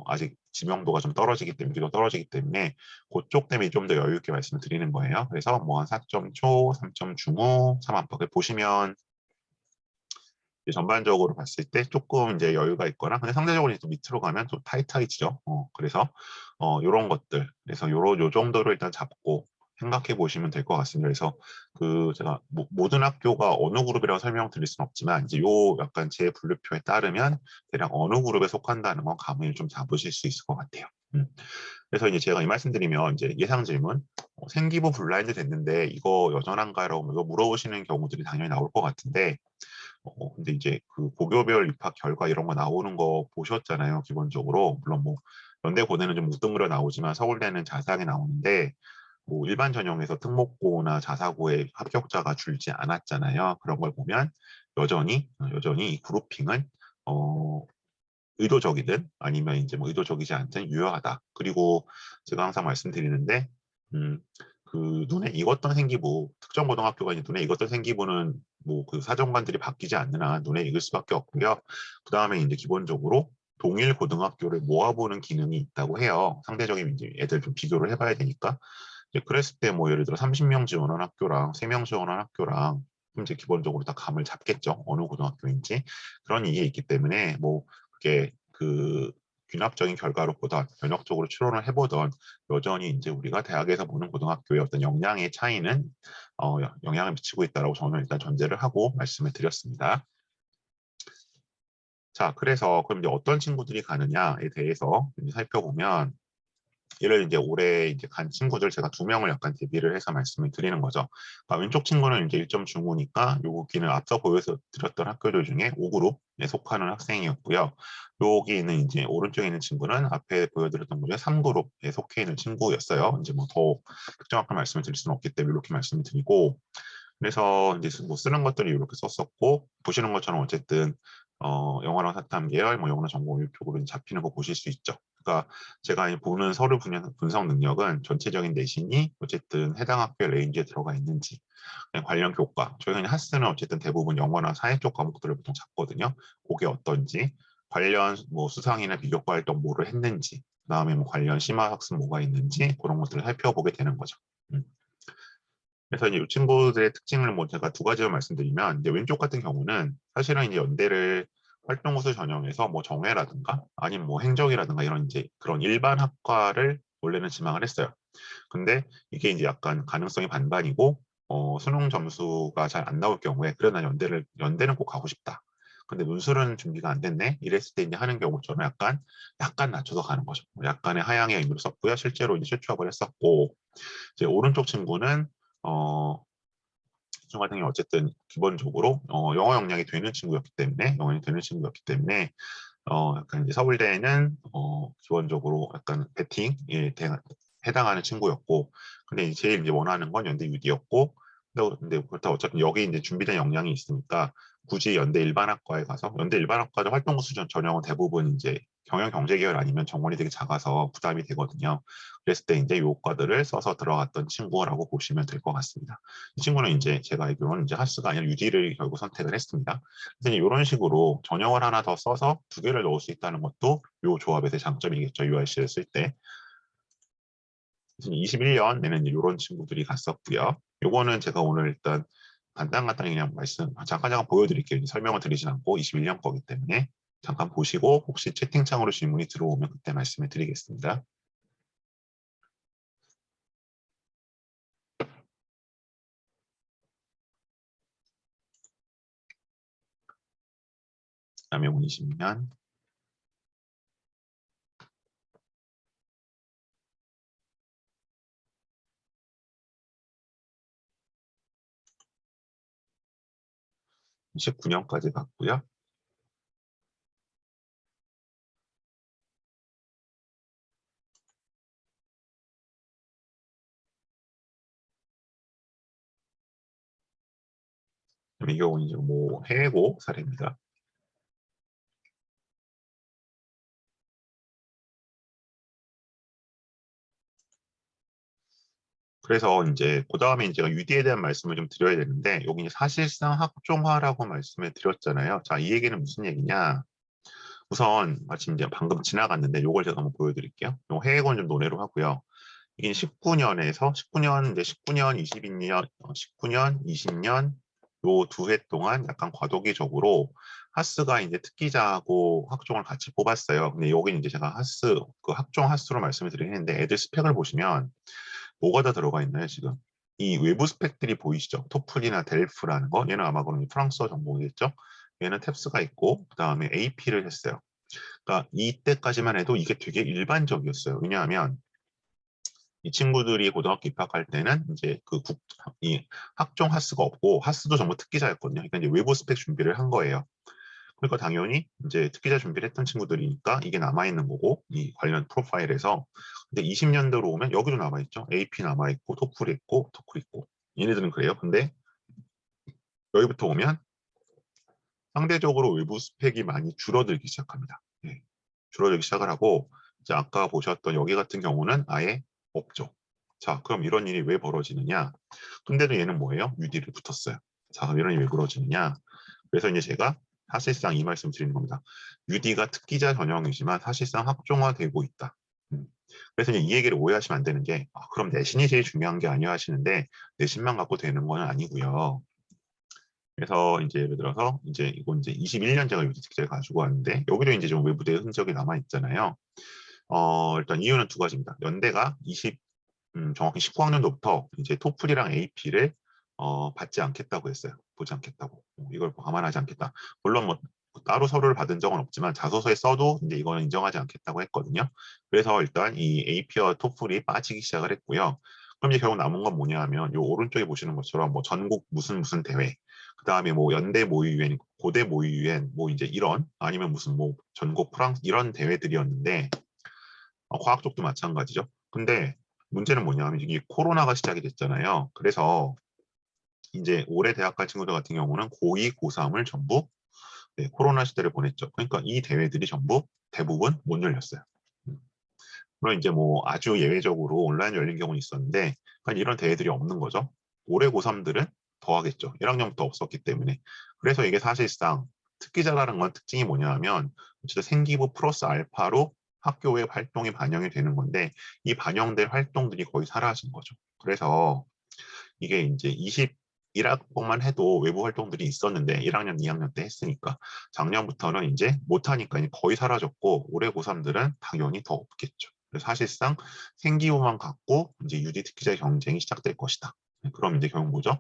아직 지명도가 좀 떨어지기 때문에, 기도 떨어지기 때문에 그쪽 때문에 좀 더 여유 있게 말씀을 드리는 거예요. 그래서 뭐 한 4점 초, 3점 중후, 3 안팎을 보시면 전반적으로 봤을 때 조금 이제 여유가 있거나, 근데 상대적으로 좀 밑으로 가면 좀 타이트해지죠. 그래서 이런 것들, 그래서 요 정도로 일단 잡고 생각해 보시면 될 것 같습니다. 그래서 그 제가 모든 학교가 어느 그룹이라고 설명드릴 수는 없지만, 이제 요 약간 제 분류표에 따르면 대략 어느 그룹에 속한다는 건 감을 좀 잡으실 수 있을 것 같아요. 그래서 이제 제가 이 말씀드리면 이제 예상 질문, 생기부 블라인드 됐는데 이거 여전한가요? 이거 물어보시는 경우들이 당연히 나올 것 같은데, 근데 이제 그 고교별 입학 결과 이런 거 나오는 거 보셨잖아요, 기본적으로. 물론 뭐 연대 고대는 좀 뭉뚱그려 나오지만 서울대는 자세하게 나오는데, 뭐 일반 전형에서 특목고나 자사고의 합격자가 줄지 않았잖아요. 그런 걸 보면 여전히 이 그룹핑은 어, 의도적이든 아니면 이제 뭐 의도적이지 않든 유효하다. 그리고 제가 항상 말씀드리는데, 음, 그 눈에 익었던 생기부, 특정 고등학교가 이제 눈에 익었던 생기부는 뭐 그 사정관들이 바뀌지 않는 한 눈에 익을 수밖에 없고요. 그 다음에 이제 기본적으로 동일 고등학교를 모아보는 기능이 있다고 해요. 상대적인 이제 애들 좀 비교를 해봐야 되니까. 이제 그랬을 때 뭐 예를 들어 30명 지원한 학교랑 3명 지원한 학교랑 이제 기본적으로 다 감을 잡겠죠. 어느 고등학교인지. 그런 이게 있기 때문에 뭐 그게 그 균합적인 결과로보다 변혁적으로 추론을 해보던, 여전히 이제 우리가 대학에서 보는 고등학교의 어떤 역량의 차이는 영향을 미치고 있다라고 저는 일단 전제를 하고 말씀을 드렸습니다. 자, 그래서 그럼 이제 어떤 친구들이 가느냐에 대해서 이제 살펴보면, 얘를 이제 올해 이제 간 친구들 제가 2명을 약간 대비를 해서 말씀을 드리는 거죠. 그러니까 왼쪽 친구는 이제 1점 중후니까 요기는 앞서 보여서 드렸던 학교들 중에 5그룹에 속하는 학생이었고요. 여기는 이제 오른쪽에 있는 친구는 앞에 보여드렸던 것 중에 3그룹에 속해 있는 친구였어요. 이제 뭐 더 특정학교 말씀을 드릴 수는 없기 때문에 이렇게 말씀을 드리고, 그래서 이제 뭐 쓰는 것들이 이렇게 썼었고, 보시는 것처럼 어쨌든 영어랑 사탐 계열, 뭐 영어나 전공 이쪽으로 잡히는 거 보실 수 있죠. 그러니까 제가 보는 서류 분석 능력은 전체적인 내신이 어쨌든 해당 학교의 레인지에 들어가 있는지, 관련 교과, 저희는 하스는 어쨌든 대부분 영어나 사회 쪽 과목들을 보통 잡거든요. 그게 어떤지, 관련 뭐 수상이나 비교과 활동 뭐를 했는지, 그다음에 뭐 관련 심화 학습 뭐가 있는지 그런 것들을 살펴보게 되는 거죠. 음. 그래서 이제 이 친구들의 특징을 뭐 제가 두 가지로 말씀드리면, 이제 왼쪽 같은 경우는 사실은 이제 연대를 활동우수 전형에서 뭐 정외라든가 아니면 뭐 행정이라든가 이런 이제 그런 일반 학과를 원래는 지망을 했어요. 근데 이게 이제 약간 가능성이 반반이고, 수능 점수가 잘 안 나올 경우에 그래 난 연대는 꼭 가고 싶다. 근데 논술은 준비가 안 됐네. 이랬을 때 이제 하는 경우처럼 약간 낮춰서 가는 거죠. 약간의 하향의 의미로 썼고요. 실제로 이제 실추합을 했었고, 이제 오른쪽 친구는 중 같은 경우 어쨌든 기본적으로 영어 역량이 되는 친구였기 때문에 약간 이제 서울대는 기본적으로 약간 배팅에 해당하는 친구였고, 근데 이제 제일 이제 원하는 건 연대 유디였고, 근데 그렇다고 어차피 여기 이제 준비된 역량이 있으니까 굳이 연대 일반학과에 가서, 연대 일반학과도 활동 수준 전형은 대부분 이제 경영 경제 계열 아니면 정원이 되게 작아서 부담이 되거든요. 그랬을 때 이제 요과들을 써서 들어갔던 친구라고 보시면 될 것 같습니다. 이 친구는 이제 제가 알기로는 이제 하스가 아니라 유디를 결국 선택을 했습니다. 그래서 이런 식으로 전형을 하나 더 써서 두 개를 넣을 수 있다는 것도 요 조합에서의 장점이겠죠. URC를 쓸 때. 21년에는 이런 친구들이 갔었고요. 요거는 제가 오늘 일단 간단히 그냥 잠깐 보여드릴게요. 설명을 드리진 않고 21년 거기 때문에 잠깐 보시고 혹시 채팅창으로 질문이 들어오면 그때 말씀을 드리겠습니다. 그다음에 20년 19년까지 갔고요. 이 경우는 이제 뭐 해외고 사례입니다. 그래서 이제 그 다음에 이제 UD에 대한 말씀을 좀 드려야 되는데, 여기 이제 사실상 학종화라고 말씀을 드렸잖아요. 자, 이 얘기는 무슨 얘기냐? 우선 마침 이제 방금 지나갔는데 이걸 제가 한번 보여드릴게요. 요 해외권 좀 논외로 하고요. 이게 19년, 이제 19년, 22년, 19년, 20년 요 두 해 동안 약간 과도기적으로 하스가 이제 특기자하고 학종을 같이 뽑았어요. 근데 여기는 이제 제가 그 학종 하스로 말씀을 드리는데, 애들 스펙을 보시면 뭐가 다 들어가 있나요, 지금? 이 외부 스펙들이 보이시죠? 토플이나 델프라는 거. 얘는 아마 그럼 프랑스어 전공이겠죠? 얘는 탭스가 있고, 그 다음에 AP를 했어요. 그러니까 이때까지만 해도 이게 되게 일반적이었어요. 왜냐하면 이 친구들이 고등학교 입학할 때는 이제 이 학종 하스가 없고, 하스도 전부 특기자였거든요. 그러니까 이제 외부 스펙 준비를 한 거예요. 그러니까 당연히 이제 특기자 준비를 했던 친구들이니까 이게 남아있는 거고, 이 관련 프로파일에서. 근데 20년대로 오면 여기도 남아있죠. AP 남아있고, 토플 있고, 토클 있고. 얘네들은 그래요. 근데 여기부터 오면 상대적으로 외부 스펙이 많이 줄어들기 시작합니다. 예, 줄어들기 시작을 하고, 이제 아까 보셨던 여기 같은 경우는 아예 없죠. 자, 그럼 이런 일이 왜 벌어지느냐? 근데도 얘는 뭐예요? UD를 붙었어요. 자, 그럼 이런 일이 왜 벌어지느냐? 그래서 이제 제가 사실상 이 말씀 드리는 겁니다. UD가 특기자 전형이지만 사실상 학종화되고 있다. 그래서 이제 이 얘기를 오해하시면 안 되는 게, 그럼 내신이 제일 중요한 게 아니야 하시는데, 내신만 갖고 되는 건 아니고요. 그래서 이제 예를 들어서 이제 이건 이제 21년 제가 UD 특기자를 가지고 왔는데, 여기도 이제 좀 외부대 흔적이 남아 있잖아요. 일단 이유는 두 가지입니다. 연대가 정확히 19학년도부터 이제 토플이랑 AP를 받지 않겠다고 했어요. 보지 않겠다고. 이걸 감안하지 않겠다. 물론 뭐 따로 서류를 받은 적은 없지만 자소서에 써도 이제 이거는 인정하지 않겠다고 했거든요. 그래서 일단 이 AP와 토플이 빠지기 시작을 했고요. 그럼 이제 결국 남은 건 뭐냐 하면 요 오른쪽에 보시는 것처럼 뭐 전국 무슨 대회, 그 다음에 뭐 연대 모의유엔, 고대 모의유엔, 뭐 이제 이런, 아니면 무슨 뭐 전국 프랑스 이런 대회들이었는데, 과학 쪽도 마찬가지죠. 근데 문제는 뭐냐면 이게 코로나가 시작이 됐잖아요. 그래서 이제 올해 대학 갈 친구들 같은 경우는 고2, 고3을 전부 코로나 시대를 보냈죠. 그러니까 이 대회들이 전부 대부분 못 열렸어요. 물론 이제 뭐 아주 예외적으로 온라인 열린 경우는 있었는데, 그러니까 이런 대회들이 없는 거죠. 올해 고3들은 더 하겠죠. 1학년부터 없었기 때문에. 그래서 이게 사실상 특기자라는 건 특징이 뭐냐 하면 어쨌든 생기부 플러스 알파로 학교의 활동이 반영이 되는 건데, 이 반영된 활동들이 거의 사라진 거죠. 그래서 이게 이제 21학번만 해도 외부 활동들이 있었는데 1학년, 2학년 때 했으니까 작년부터는 이제 못하니까 거의 사라졌고 올해 고3들은 당연히 더 없겠죠. 그래서 사실상 생기부만 갖고 이제 UD 특기자 경쟁이 시작될 것이다. 그럼 이제 결국 뭐죠?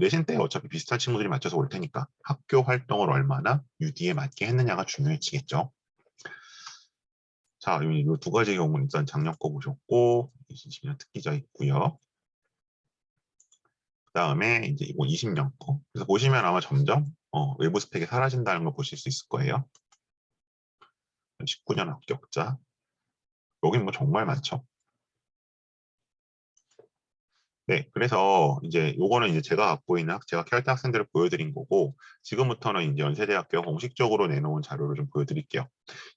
내신 때 어차피 비슷한 친구들이 맞춰서 올 테니까 학교 활동을 얼마나 UD에 맞게 했느냐가 중요해지겠죠. 자, 이 두 가지 경우는 일단 작년 거 보셨고 2020년 특기자 있고요. 그 다음에 이제 이거 20년 거. 그래서 보시면 아마 점점 외부 스펙이 사라진다는 걸 보실 수 있을 거예요. 19년 합격자. 여긴 뭐 정말 많죠. 네, 그래서 이제 요거는 이제 제가 갖고 있는 제가 켈타 학생들을 보여드린 거고 지금부터는 이제 연세대학교가 공식적으로 내놓은 자료를 좀 보여드릴게요.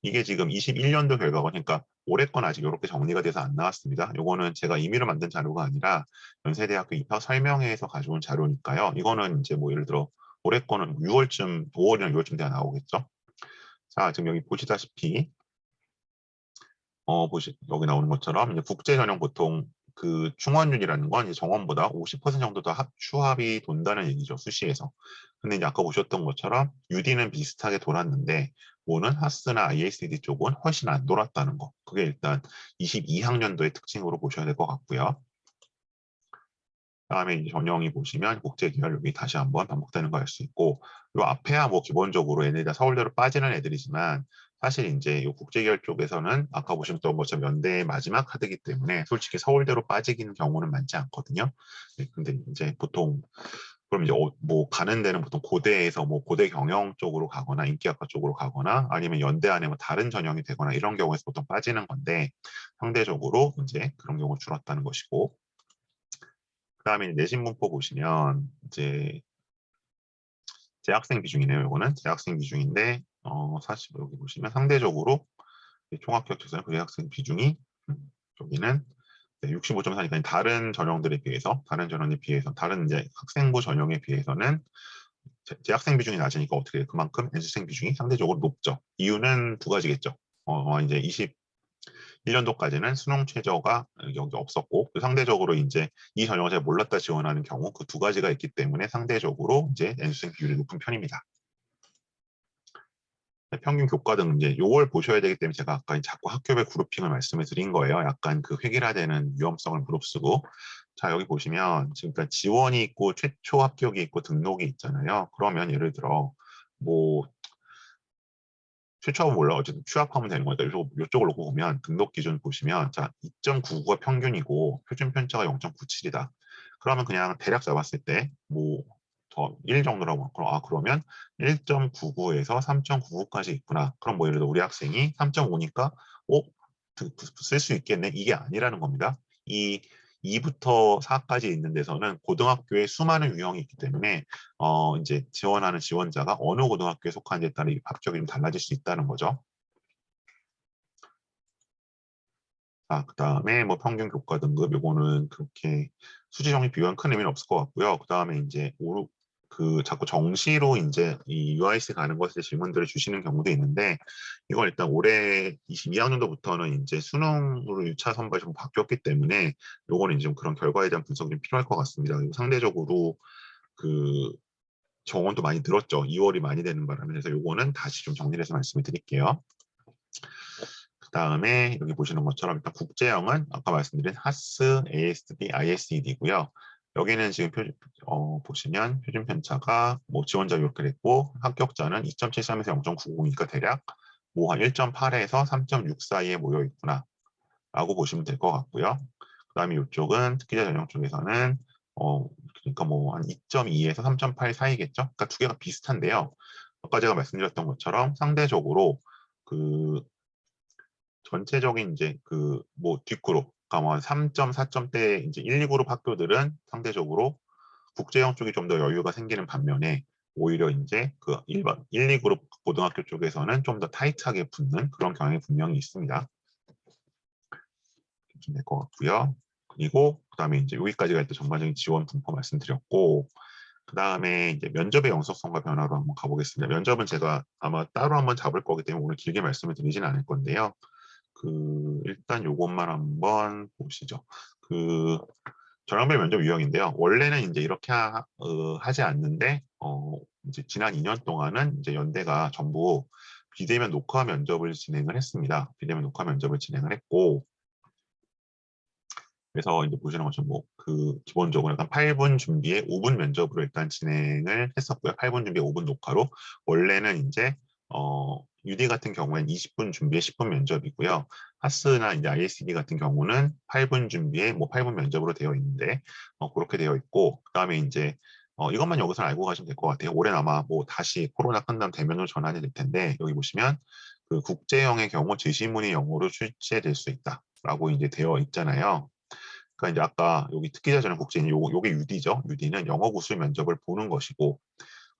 이게 지금 21년도 결과가 그러니까 올해 건 아직 이렇게 정리가 돼서 안 나왔습니다. 요거는 제가 임의로 만든 자료가 아니라 연세대학교 입학 설명회에서 가져온 자료니까요. 이거는 이제 뭐 예를 들어 올해 거는 6월쯤 5월이나 6월쯤 돼야 나오겠죠. 자, 지금 여기 보시다시피 여기 나오는 것처럼 이제 국제 전형 보통 그 충원율이라는 건 이제 정원보다 50% 정도 더 추합이 돈다는 얘기죠, 수시에서. 근데 이제 아까 보셨던 것처럼 UD는 비슷하게 돌았는데 오는 하스나 ISD 쪽은 훨씬 안 돌았다는 거. 그게 일단 22학년도의 특징으로 보셔야 될 것 같고요. 다음에 이제 전형이 보시면 국제계열 여기 다시 한번 반복되는 거 알 수 있고 요 앞에야 뭐 기본적으로 얘네들 다 서울대로 빠지는 애들이지만 사실 이제 요 국제계열 쪽에서는 아까 보셨던 것처럼 연대의 마지막 카드이기 때문에 솔직히 서울대로 빠지기는 경우는 많지 않거든요. 네, 근데 이제 보통 그럼 이제 뭐 가는 데는 보통 고대에서 뭐 고대 경영 쪽으로 가거나 인기학과 쪽으로 가거나 아니면 연대 안에 뭐 다른 전형이 되거나 이런 경우에서 보통 빠지는 건데 상대적으로 이제 그런 경우 줄었다는 것이고 그다음에 내신 문법 보시면 이제 재학생 비중이네요. 이거는 재학생 비중인데 사실 여기 보시면 상대적으로 총합격에서는 그 재학생 비중이 여기는 65.4니까 다른 전형들에 비해서 다른 이제 학생부 전형에 비해서는 재학생 비중이 낮으니까 어떻게 그만큼 연수생 비중이 상대적으로 높죠. 이유는 두 가지겠죠. 이제 1년도까지는 수능 최저가 여기 없었고 상대적으로 이제 이 전형을 잘 몰랐다 지원하는 경우 그 두 가지가 있기 때문에 상대적으로 이제 연수생 비율이 높은 편입니다. 평균 교과 등 이제 요걸 보셔야 되기 때문에 제가 아까 자꾸 학교별 그룹핑을 말씀을 드린 거예요. 약간 그 획일화되는 위험성을 무릅쓰고 자 여기 보시면 지금까지 지원이 있고 최초 합격이 있고 등록이 있잖아요. 그러면 예를 들어 뭐 최초하면 몰라 어쨌든 취합하면 되는 거니까 이쪽을 놓고 보면 등록 기준 보시면 자 2.99가 평균이고 표준 편차가 0.97이다. 그러면 그냥 대략 잡았을 때 뭐 더 1 정도라고 그러면 1.99에서 3.99까지 있구나. 그럼 뭐 예를 들어 우리 학생이 3.5니까 쓸 수 있겠네. 이게 아니라는 겁니다. 이 2부터 4까지 있는 데서는 고등학교에 수많은 유형이 있기 때문에 이제 지원하는 지원자가 어느 고등학교에 속하는지에 따라 합격이 좀 달라질 수 있다는 거죠. 그 다음에 뭐 평균 교과 등급 요거는 그렇게 수지 정리 비교한 큰 의미는 없을 것 같고요. 그 다음에 이제 자꾸 정시로 이제 이 UIC 가는 것에 질문들을 주시는 경우도 있는데 이건 일단 올해 22학년도부터는 이제 수능으로 1차 선발이 좀 바뀌었기 때문에 요거는 이제 좀 그런 결과에 대한 분석이 좀 필요할 것 같습니다. 그리고 상대적으로 그 정원도 많이 늘었죠. 2월이 많이 되는 바람에 그래서 요거는 다시 좀 정리를 해서 말씀을 드릴게요. 그 다음에 여기 보시는 것처럼 일단 국제형은 아까 말씀드린 하스, ASB, ISED고요. 여기는 지금 보시면 표준 편차가 뭐 지원자 이렇게 됐고 합격자는 2.73에서 0.90이니까 대략 뭐 한 1.8에서 3.6 사이에 모여 있구나 라고 보시면 될 것 같고요. 그 다음에 이쪽은 특기자 전형 쪽에서는 그러니까 뭐 한 2.2에서 3.8 사이겠죠. 그러니까 두 개가 비슷한데요. 아까 제가 말씀드렸던 것처럼 상대적으로 그 전체적인 이제 그 뭐 뒷그룹, 그러니까 뭐 3.4점대 이제 1, 2그룹 학교들은 상대적으로 국제형 쪽이 좀 더 여유가 생기는 반면에 오히려 이제 그 일반 1, 2그룹 고등학교 쪽에서는 좀 더 타이트하게 붙는 그런 경향이 분명히 있습니다. 좀 될 것 같고요. 그리고 그다음에 이제 여기까지가 일단 전반적인 지원 분포 말씀드렸고 그 다음에 이제 면접의 영속성과 변화로 한번 가보겠습니다. 면접은 제가 아마 따로 한번 잡을 거기 때문에 오늘 길게 말씀을 드리지는 않을 건데요. 일단 요것만 한번 보시죠. 전형별 면접 유형인데요. 원래는 이제 이렇게 하지 않는데 이제 지난 2년 동안은 이제 연대가 전부 비대면 녹화 면접을 진행을 했습니다. 비대면 녹화 면접을 진행을 했고, 그래서 이제 보시는 것처럼 뭐 그 기본적으로 약간 8분 준비에 5분 면접으로 일단 진행을 했었고요. 8분 준비에 5분 녹화로. 원래는 이제 UD 같은 경우에는 20분 준비에 10분 면접이고요. 하스나 이제 ISD 같은 경우는 8분 준비에 뭐 8분 면접으로 되어 있는데 그렇게 되어 있고, 그다음에 이제 이것만 여기서 알고 가시면 될 것 같아요. 올해는 아마 뭐 다시 코로나 끝나면 대면으로 전환이 될 텐데, 여기 보시면 그 국제형의 경우 제시문이 영어로 출제될 수 있다라고 이제 되어 있잖아요. 그러니까 이제 아까 여기 특기자 전형 국제인 요게 UD죠. UD는 영어 구술 면접을 보는 것이고,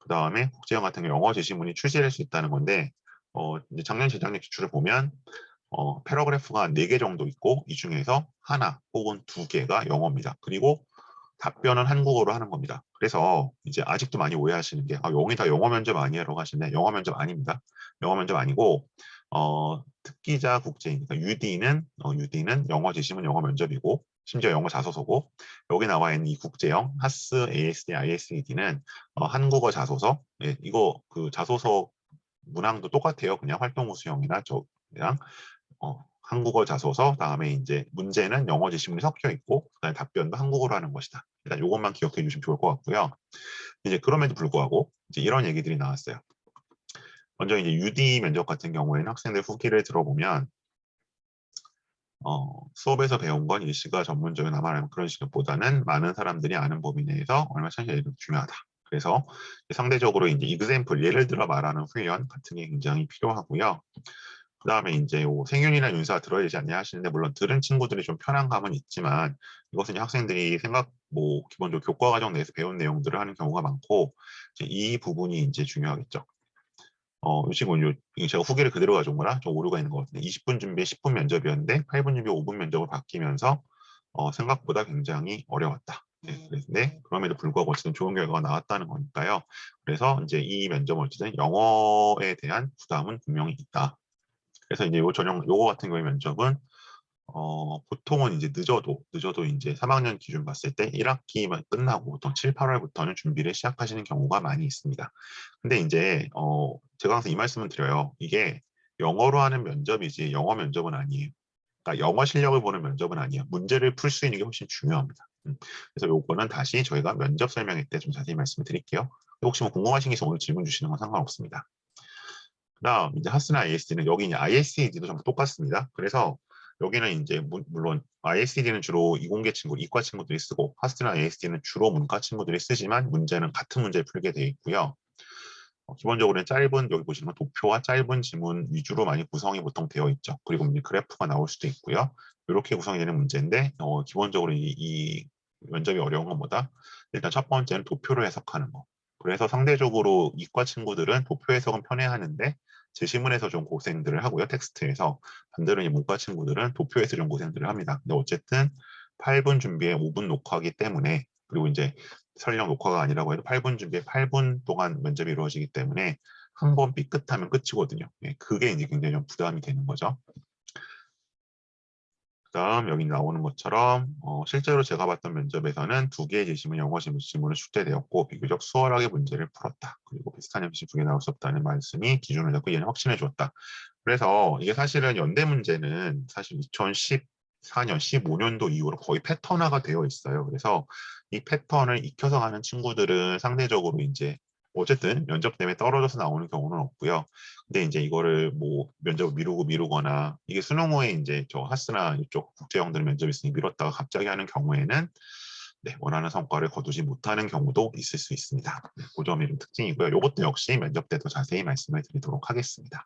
그 다음에 국제형 같은 경우 영어 제시문이 출제될 수 있다는 건데, 이제 작년 재작년 기출을 보면 패러그래프가 4개 정도 있고, 이 중에서 하나 혹은 2개가 영어입니다. 그리고 답변은 한국어로 하는 겁니다. 그래서 이제 아직도 많이 오해하시는 게, 여기다 영어 면접 아니에요?라고 하시는데, 영어 면접 아닙니다. 영어 면접 아니고 특기자 국제인, 그러니까 UD는 영어 제시문 영어 면접이고, 심지어 영어 자소서고, 여기 나와 있는 이 국제형 하스, ASD, ISED는 한국어 자소서. 예, 이거 그 자소서 문항도 똑같아요. 그냥 활동 우수형이나 저랑 한국어 자소서, 다음에 이제 문제는 영어 제시문이 섞여 있고, 그다음에 답변도 한국어로 하는 것이다. 일단 이것만 기억해 주시면 좋을 것 같고요. 이제 그럼에도 불구하고 이제 이런 얘기들이 나왔어요. 먼저 이제 UD 면접 같은 경우에는 학생들 후기를 들어보면 수업에서 배운 건 일시가 전문적인 나만 그런 식보다는 많은 사람들이 아는 범위 내에서 얼마나 천천히 중요하다. 그래서 상대적으로 이제 example, 예를 들어 말하는 훈련 같은 게 굉장히 필요하고요. 그 다음에 이제 생윤이나 윤사 들어야 되지 않냐 하시는데, 물론 들은 친구들이 좀 편한 감은 있지만, 이것은 이제 학생들이 기본적으로 교과 과정 내에서 배운 내용들을 하는 경우가 많고, 이제 이 부분이 이제 중요하겠죠. 지금 제가 후기를 그대로 가져온 거라 좀 오류가 있는 것 같은데, 20분 준비에 10분 면접이었는데 8분 준비 5분 면접으로 바뀌면서 생각보다 굉장히 어려웠다. 네, 그런데 그럼에도 불구하고 어쨌든 좋은 결과가 나왔다는 거니까요. 그래서 이제 이 면접은 어쨌든 영어에 대한 부담은 분명히 있다. 그래서 이제 요거 같은 경우에 면접은 보통은 이제 늦어도 이제 3학년 기준 봤을 때 1학기만 끝나고 보통 7, 8월부터는 준비를 시작하시는 경우가 많이 있습니다. 근데 이제 제가 항상 이 말씀을 드려요. 이게 영어로 하는 면접이지 영어 면접은 아니에요. 그러니까 영어 실력을 보는 면접은 아니에요. 문제를 풀 수 있는 게 훨씬 중요합니다. 그래서 요거는 다시 저희가 면접 설명회 때 좀 자세히 말씀을 드릴게요. 혹시 뭐 궁금하신 게 있으면 오늘 질문 주시는 건 상관없습니다. 그다음 이제 하스나 ISD는 여기 이제 ISED도 전부 똑같습니다. 그래서 여기는 이제 물론 ISED는 주로 이공계 친구, 이과 친구들이 쓰고, 하스나 ISD는 주로 문과 친구들이 쓰지만 문제는 같은 문제를 풀게 되어 있고요. 기본적으로는 여기 보시면 도표와 짧은 지문 위주로 많이 구성이 보통 되어 있죠. 그리고 이제 그래프가 나올 수도 있고요. 이렇게 구성이 되는 문제인데 기본적으로 이 면접이 어려운 것보다 일단 첫 번째는 도표를 해석하는 거. 그래서 상대적으로 이과 친구들은 도표 해석은 편해하는데 제시문에서 좀 고생들을 하고요. 텍스트에서. 반대로 이 문과 친구들은 도표에서 좀 고생들을 합니다. 근데 어쨌든 8분 준비에 5분 녹화하기 때문에, 그리고 이제 설령 녹화가 아니라고 해도 8분 준비에 8분 동안 면접이 이루어지기 때문에 한 번 삐끗하면 끝이거든요. 예, 그게 이제 굉장히 좀 부담이 되는 거죠. 그다음 여기 나오는 것처럼 실제로 제가 봤던 면접에서는 2개의 제시문, 영어 제시문을 출제되었고 비교적 수월하게 문제를 풀었다. 그리고 비슷한 형식 2개 나올 수 없다는 말씀이 기준을 잡고 얘는 확신해 주었다. 그래서 이게 사실은 연대 문제는 사실 2014년, 15년도 이후로 거의 패턴화가 되어 있어요. 그래서 이 패턴을 익혀서 가는 친구들은 상대적으로 이제 어쨌든 면접 때문에 떨어져서 나오는 경우는 없고요. 근데 이제 이거를 뭐 면접을 미루거나, 이게 수능 후에 이제 저 하스나 이쪽 국제형들 면접 있으니 미뤘다가 갑자기 하는 경우에는 네, 원하는 성과를 거두지 못하는 경우도 있을 수 있습니다. 네, 그 점이 좀 특징이고요. 이것도 역시 면접 때도 자세히 말씀을 드리도록 하겠습니다.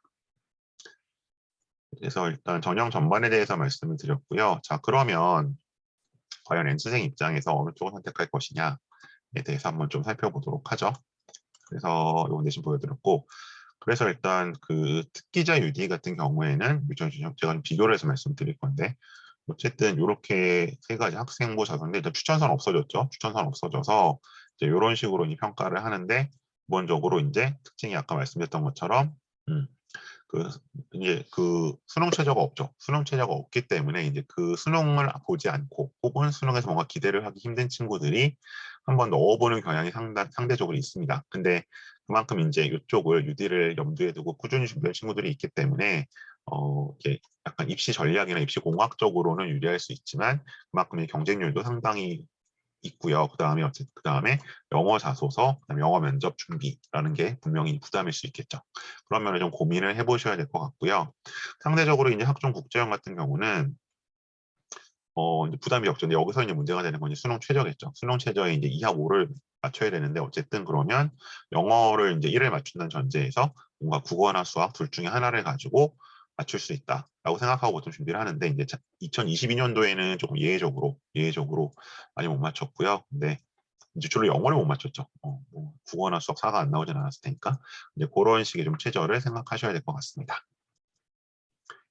그래서 일단 전형 전반에 대해서 말씀을 드렸고요. 자, 그러면 과연 N수생 입장에서 어느 쪽을 선택할 것이냐에 대해서 한번 좀 살펴보도록 하죠. 그래서 이거 대신 보여드렸고, 그래서 일단 그 특기자 UD 같은 경우에는 제가 좀 비교를 해서 말씀드릴 건데, 어쨌든 이렇게 3가지 학생부 자소인데 일단 추천서는 없어졌죠. 추천서는 없어져서 이제 이런 식으로 평가를 하는데, 기본적으로 이제 특징이 아까 말씀드렸던 것처럼 이제 그 수능 최저가 없죠. 수능 최저가 없기 때문에 이제 그 수능을 보지 않고 혹은 수능에서 뭔가 기대를 하기 힘든 친구들이 한번 넣어보는 경향이 상대적으로 있습니다. 근데 그만큼 이제 이쪽을 UD를 염두에 두고 꾸준히 준비할 친구들이 있기 때문에 이게 약간 입시 전략이나 입시 공학적으로는 유리할 수 있지만 그만큼 이 경쟁률도 상당히 있고요. 그 다음에 영어 자소서, 그다음에 영어 면접 준비라는 게 분명히 부담일 수 있겠죠. 그런 면을 좀 고민을 해보셔야 될 것 같고요. 상대적으로 이제 학종 국제형 같은 경우는 이제 부담이 적죠. 근데 여기서 이제 문제가 되는 건 이제 수능 최저겠죠. 수능 최저에 이제 2하 5를 맞춰야 되는데 어쨌든 그러면 영어를 이제 1을 맞춘다는 전제에서 뭔가 국어나 수학 둘 중에 하나를 가지고 맞출 수 있다라고 생각하고 보통 준비를 하는데 이제 2022년도에는 조금 예외적으로 많이 못 맞췄고요. 근데 이제 주로 영어를 못 맞췄죠. 뭐 국어나 수학 4가 안 나오진 않았을 테니까 이제 그런 식의 좀 최저를 생각하셔야 될 것 같습니다.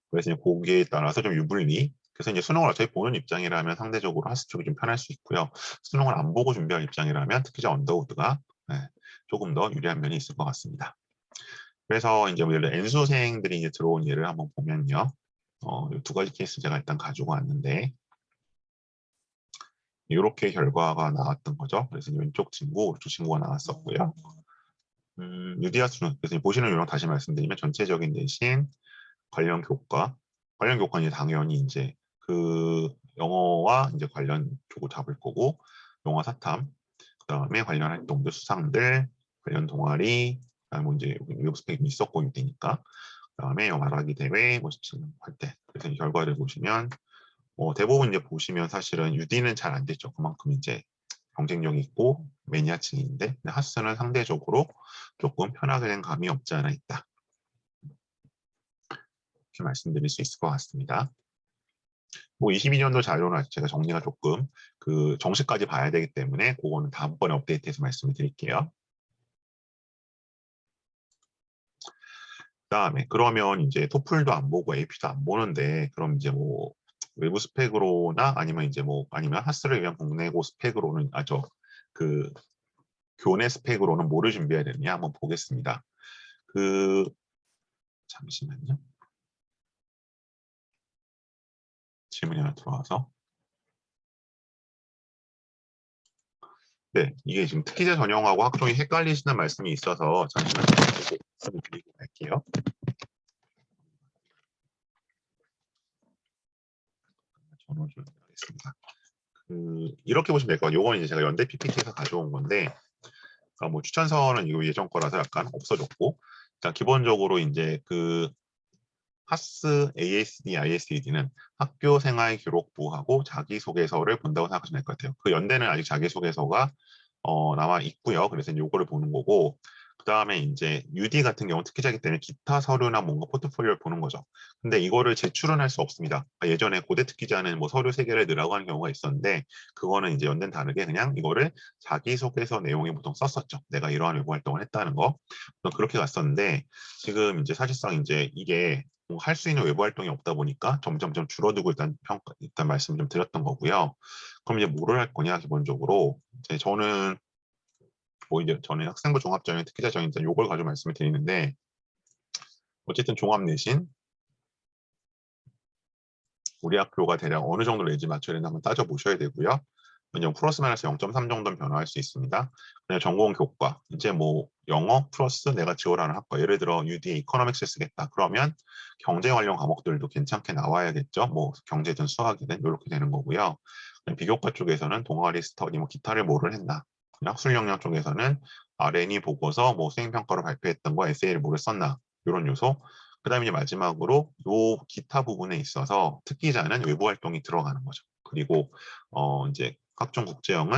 그래서 이제 거기에 따라서 좀 유불리. 그래서 이제 수능을 어차피 보는 입장이라면 상대적으로 하스 쪽이 좀 편할 수 있고요. 수능을 안 보고 준비할 입장이라면 특히 저 언더우드가 조금 더 유리한 면이 있을 것 같습니다. 그래서 이제 뭐 예를 들어 N수생들이 이제 들어온 예를 한번 보면요. 두 가지 케이스 제가 일단 가지고 왔는데 이렇게 결과가 나왔던 거죠. 그래서 왼쪽 친구, 오른쪽 친구가 나왔었고요. 유디아 수능. 그래서 보시는 요령 다시 말씀드리면 전체적인 대신 관련 교과, 관련 교과는 이제 당연히 이제 그 영어와 이제 관련 쪽을 잡을 거고, 영어 사탐, 그다음에 관련 활동들, 수상들, 관련 동아리, 그다음에 뭐 이제 외부 스펙이 있었고 유디니까, 그다음에 영어 말하기 대회, 뭐 할 때. 그래서 이 결과를 보시면 대부분 이제 보시면 사실은 유디는 잘 안 됐죠. 그만큼 이제 경쟁력이 있고 매니아층인데 하스는 상대적으로 조금 편하게 된 감이 없지 않아 있다. 이렇게 말씀드릴 수 있을 것 같습니다. 뭐 22년도 자료는 제가 정리가 조금 그 정식까지 봐야 되기 때문에 그거는 다음번에 업데이트해서 말씀을 드릴게요. 그다음에 그러면 이제 토플도 안 보고 AP도 안 보는데 그럼 이제 뭐 외부 스펙으로나 아니면 이제 뭐 아니면 하스를 위한 국내고 스펙으로는 그 교내 스펙으로는 뭐를 준비해야 되느냐 한번 보겠습니다. 잠시만요. 질문이 하나 들어와서. 네, 이게 지금 특기자 전형하고 학종이 헷갈리시는 말씀이 있어서 잠시만 말씀을 드리고 갈게요. 전원 조정하겠습니다. 이렇게 보시면 될 것 같아요. 이건 이제 제가 연대 PPT에서 가져온 건데, 뭐 추천서는 이거 예전 거라서 약간 없어졌고, 자, 기본적으로 이제 하스 ASD, ISED는 학교 생활 기록부하고 자기소개서를 본다고 생각하시면 될 것 같아요. 그 연대는 아직 자기소개서가 남아 있고요. 그래서 이제 요거를 보는 거고, 그 다음에 이제 UD 같은 경우 특기자이기 때문에 기타 서류나 뭔가 포트폴리오를 보는 거죠. 근데 이거를 제출은 할 수 없습니다. 예전에 고대 특기자는 뭐 서류 3개를 넣으라고 하는 경우가 있었는데 그거는 이제 연대는 다르게 그냥 이거를 자기소개서 내용에 보통 썼었죠. 내가 이러한 외부 활동을 했다는 거. 그렇게 갔었는데 지금 이제 사실상 이제 이게 할 수 있는 외부 활동이 없다 보니까 점점점 줄어들고 일단 말씀 좀 드렸던 거고요. 그럼 이제 뭐를 할 거냐 기본적으로 이제 저는 뭐 이제 저는 학생부 종합전형 특기자 전형 요걸 가지고 말씀을 드리는데 어쨌든 종합 내신 우리 학교가 대략 어느 정도 레인지 맞춰야 되나 한번 따져보셔야 되고요. 왜냐면 플러스 마이너스 0.3 정도는 변화할 수 있습니다. 그냥 전공 교과, 이제 뭐 영어 플러스 내가 지원하는 학과, 예를 들어 UD 이코노믹스 쓰겠다. 그러면 경제 관련 과목들도 괜찮게 나와야겠죠. 뭐 경제든 수학이든 이렇게 되는 거고요. 비교과 쪽에서는 동아리 스터디, 뭐 기타를 뭐를 했나. 학술 역량 쪽에서는 R&E 보고서, 뭐 수행평가로 발표했던 거, 에세이를 뭐를 썼나. 이런 요소. 그다음에 이제 마지막으로 요 기타 부분에 있어서 특기자는 외부 활동이 들어가는 거죠. 그리고 이제 각종 국제형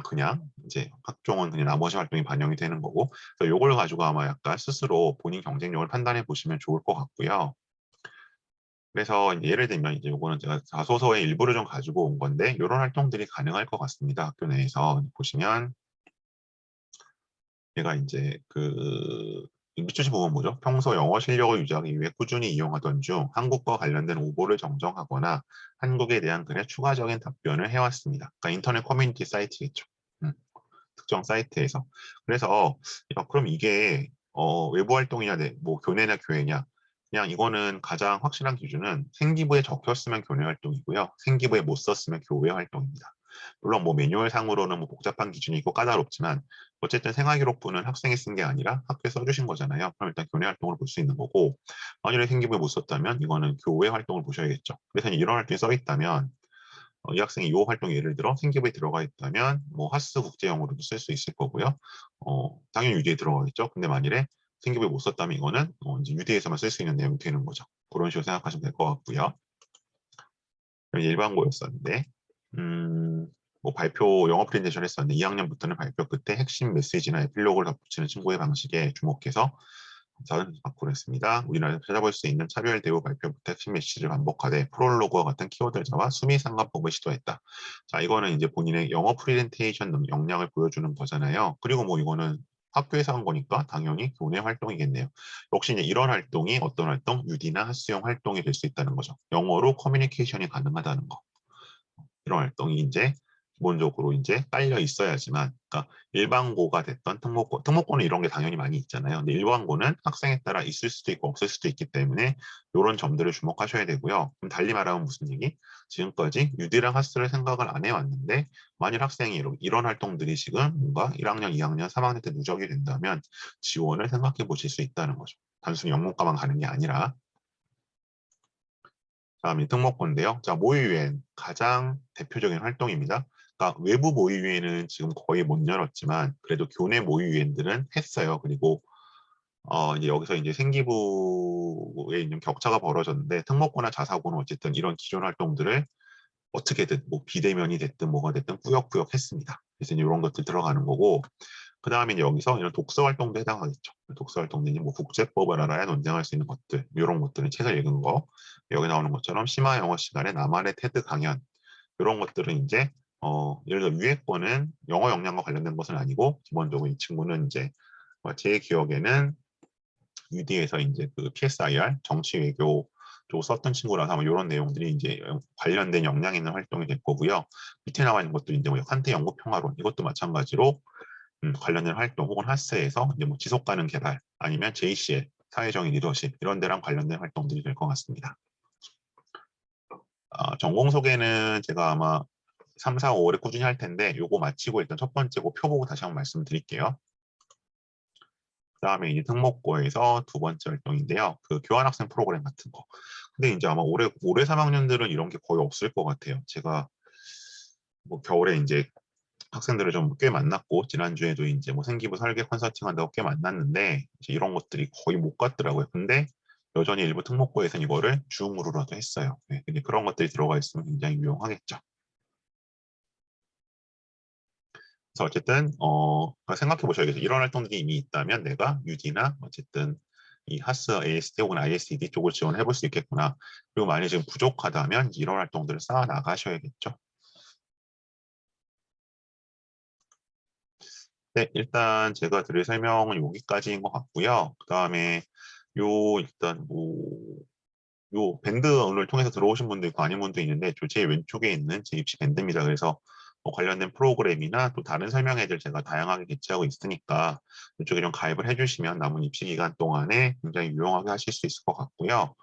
그냥 이제 각종은 그냥 나머지 활동이 반영이 되는 거고 그래서 요걸 가지고 아마 약간 스스로 본인 경쟁력을 판단해 보시면 좋을 것 같고요. 그래서 이제 예를 들면 이제 요거는 제가 자소서의 일부를 좀 가지고 온 건데 이런 활동들이 가능할 것 같습니다. 학교 내에서 보시면 얘가 이제 밑줄치 부분 뭐죠? 평소 영어 실력을 유지하기 위해 꾸준히 이용하던 중 한국과 관련된 오보를 정정하거나 한국에 대한 글에 추가적인 답변을 해왔습니다. 그러니까 인터넷 커뮤니티 사이트겠죠. 특정 사이트에서. 그래서 그럼 이게 외부 활동이냐, 뭐 교내나 교회냐? 그냥 이거는 가장 확실한 기준은 생기부에 적혔으면 교내 활동이고요. 생기부에 못 썼으면 교외 활동입니다. 물론 뭐 매뉴얼 상으로는 뭐 복잡한 기준이 있고 까다롭지만 어쨌든 생활기록부는 학생이 쓴 게 아니라 학교에 써주신 거잖아요. 그럼 일단 교내 활동을 볼 수 있는 거고 만일에 생기부에 못 썼다면 이거는 교외 활동을 보셔야겠죠. 그래서 이런 활동이 써 있다면 이 학생이 이 활동 예를 들어 생기부에 들어가 있다면 뭐 하스 국제영어로도 쓸 수 있을 거고요. 당연히 유디에 들어가겠죠. 근데 만일에 생기부에 못 썼다면 이거는 이제 유디에서만 쓸 수 있는 내용이 되는 거죠. 그런 식으로 생각하시면 될 것 같고요. 일반고였었는데 뭐 발표 영어 프레젠테이션 했었는데 2학년부터는 발표 끝에 핵심 메시지나 에필로그를 덧붙이는 친구의 방식에 주목해서 저는 바꾸려 했습니다. 우리나라에서 찾아볼 수 있는 차별 대우 발표부터 핵심 메시지를 반복하되 프롤로그와 같은 키워드를 잡아 수미 상관법을 시도했다. 자, 이거는 이제 본인의 영어 프레젠테이션 역량을 보여주는 거잖아요. 그리고 뭐 이거는 학교에서 한 거니까 당연히 교내 활동이겠네요. 역시 이제 이런 활동이 어떤 활동, UD나 학수형 활동이 될 수 있다는 거죠. 영어로 커뮤니케이션이 가능하다는 거. 이런 활동이 이제 기본적으로 이제 깔려 있어야지만, 그러니까 일반고가 됐던 특목고는 이런 게 당연히 많이 있잖아요. 근데 일반고는 학생에 따라 있을 수도 있고 없을 수도 있기 때문에 이런 점들을 주목하셔야 되고요. 그럼 달리 말하면 무슨 얘기? 지금까지 유디랑 하스를 생각을 안 해왔는데 만일 학생이 이런 활동들이 지금 뭔가 1학년, 2학년, 3학년 때 누적이 된다면 지원을 생각해 보실 수 있다는 거죠. 단순히 영문과만 가는 게 아니라. 다음이 특목고인데요. 자, 모의유엔 가장 대표적인 활동입니다. 그러니까 외부 모의유엔은 지금 거의 못 열었지만 그래도 교내 모의유엔들은 했어요. 그리고 이제 여기서 이제 생기부에 있는 격차가 벌어졌는데 특목고나 자사고는 어쨌든 이런 기존 활동들을 어떻게든 뭐 비대면이 됐든 뭐가 됐든 꾸역꾸역 했습니다. 그래서 이런 것들 들어가는 거고 그 다음에 여기서 이런 독서 활동도 해당하겠죠. 독서 활동들이 뭐 국제법을 알아야 논쟁할 수 있는 것들, 이런 것들은 책을 읽은 거, 여기 나오는 것처럼 심화 영어 시간에 나만의 테드 강연, 이런 것들은 이제 예를 들어 유해권은 영어 역량과 관련된 것은 아니고 기본적으로 이 친구는 이제 제 기억에는 UD에서 이제 그 PSIR 정치 외교 쪽 썼던 친구라서 아마 이런 내용들이 이제 관련된 역량 있는 활동이 될 거고요. 밑에 나와 있는 것도 이제 뭐 환태 연구 평화론 이것도 마찬가지로 관련된 활동 혹은 하스에서 이제 뭐 지속 가능 개발 아니면 JCL 사회적인 리더십 이런 데랑 관련된 활동들이 될 것 같습니다. 전공 소개는 제가 아마 3, 4, 5월에 꾸준히 할 텐데 요거 마치고 일단 첫 번째 거 표 보고 다시 한번 말씀드릴게요. 그다음에 이제 특목고에서 두 번째 활동인데요. 그 교환학생 프로그램 같은 거. 근데 이제 아마 올해 3학년들은 이런 게 거의 없을 것 같아요. 제가 뭐 겨울에 이제 학생들을 좀 꽤 만났고 지난주에도 이제 뭐 생기부 설계 컨설팅 한다고 꽤 만났는데 이제 이런 것들이 거의 못 갔더라고요. 근데 여전히 일부 특목고에서는 이거를 줌으로라도 했어요. 네, 근데 그런 것들이 들어가 있으면 굉장히 유용하겠죠. 그래서 어쨌든 생각해 보셔야겠죠. 이런 활동들이 이미 있다면 내가 UD나 어쨌든 이 하스 AST 혹은 ISED 쪽을 지원해 볼 수 있겠구나. 그리고 만약에 지금 부족하다면 이런 활동들을 쌓아 나가셔야겠죠. 네, 일단 제가 드릴 설명은 여기까지인 것 같고요. 그 다음에 일단 요 밴드를 통해서 들어오신 분도 있고 아닌 분도 있는데 제 왼쪽에 있는 제 입시 밴드입니다. 그래서 뭐 관련된 프로그램이나 또 다른 설명회들 제가 다양하게 개최하고 있으니까 이쪽에 좀 가입을 해주시면 남은 입시 기간 동안에 굉장히 유용하게 하실 수 있을 것 같고요.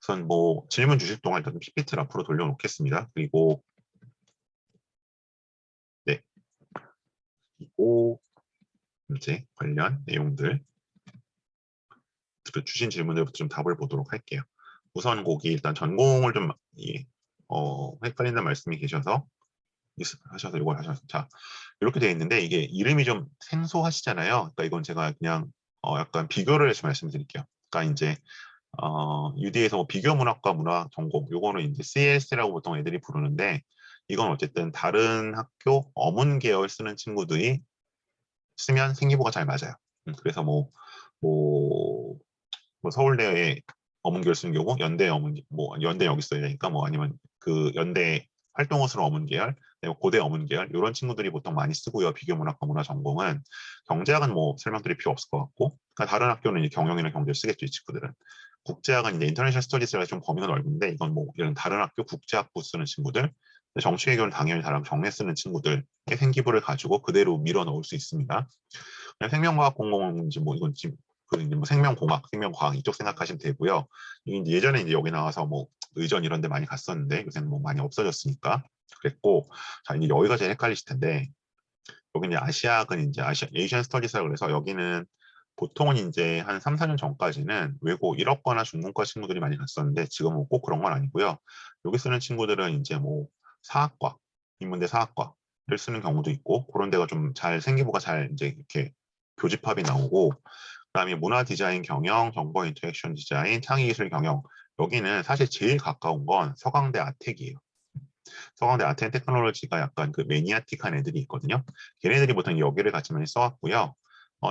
우선 뭐 질문 주실 동안 일단 PPT를 앞으로 돌려놓겠습니다. 그리고 네, 그리고 이제 관련 내용들 주신 질문들부터 좀 답을 보도록 할게요. 우선 거기 일단 전공을 좀 헷갈린다는 말씀이 계셔서 이걸 하셔서 자 이렇게 되어 있는데 이게 이름이 좀 생소하시잖아요. 그러니까 이건 제가 그냥 약간 비교를 해서 말씀드릴게요. 그러니까 이제 UD에서 뭐 비교문학과 문화 전공 요거는 이제 CS라고 보통 애들이 부르는데 이건 어쨌든 다른 학교 어문 계열 쓰는 친구들이 쓰면 생기부가 잘 맞아요. 그래서 뭐 서울대의 어문계열 쓰는 경우 연대 뭐 연대 여기 써야 되니까 뭐 아니면 그 연대 활동어 쓰는 어문계열, 고대 어문계열 이런 친구들이 보통 많이 쓰고요. 비교문학과 문화전공은 경제학은 뭐 설명드릴 필요 없을 것 같고, 그러니까 다른 학교는 이제 경영이나 경제를 쓰겠죠 이 친구들은. 국제학은 이제 인터내셔널 스터디스가 좀 범위가 넓은데 이건 뭐 이런 다른 학교 국제학부 쓰는 친구들, 정치외교는 당연히 다른 정례 쓰는 친구들의 생기부를 가지고 그대로 밀어 넣을 수 있습니다. 생명과학 공공은 이제 뭐 이건 지금 이제 뭐 생명공학, 생명과학 이쪽 생각하시면 되고요. 이게 이제 예전에 이제 여기 나와서 뭐 의전 이런 데 많이 갔었는데 요새는 뭐 많이 없어졌으니까 그랬고, 자 이제 여기가 제일 헷갈리실 텐데, 여기는 아시아학은 이제 에이시안 스터디스라고 그래서 여기는 보통은 이제 한 3, 4년 전까지는 외고 일어거나 중문과 친구들이 많이 갔었는데 지금은 꼭 그런 건 아니고요. 여기 쓰는 친구들은 이제 뭐 사학과, 인문대 사학과를 쓰는 경우도 있고, 그런 데가 좀 잘 생기부가 잘 이제 이렇게 교집합이 나오고, 그다음에 문화 디자인 경영, 정보 인터랙션 디자인, 창의 기술 경영, 여기는 사실 제일 가까운 건 서강대 아텍이에요. 서강대 아트앤 테크놀로지가 약간 그 매니아틱한 애들이 있거든요. 걔네들이 보통 여기를 같이 많이 써왔고요.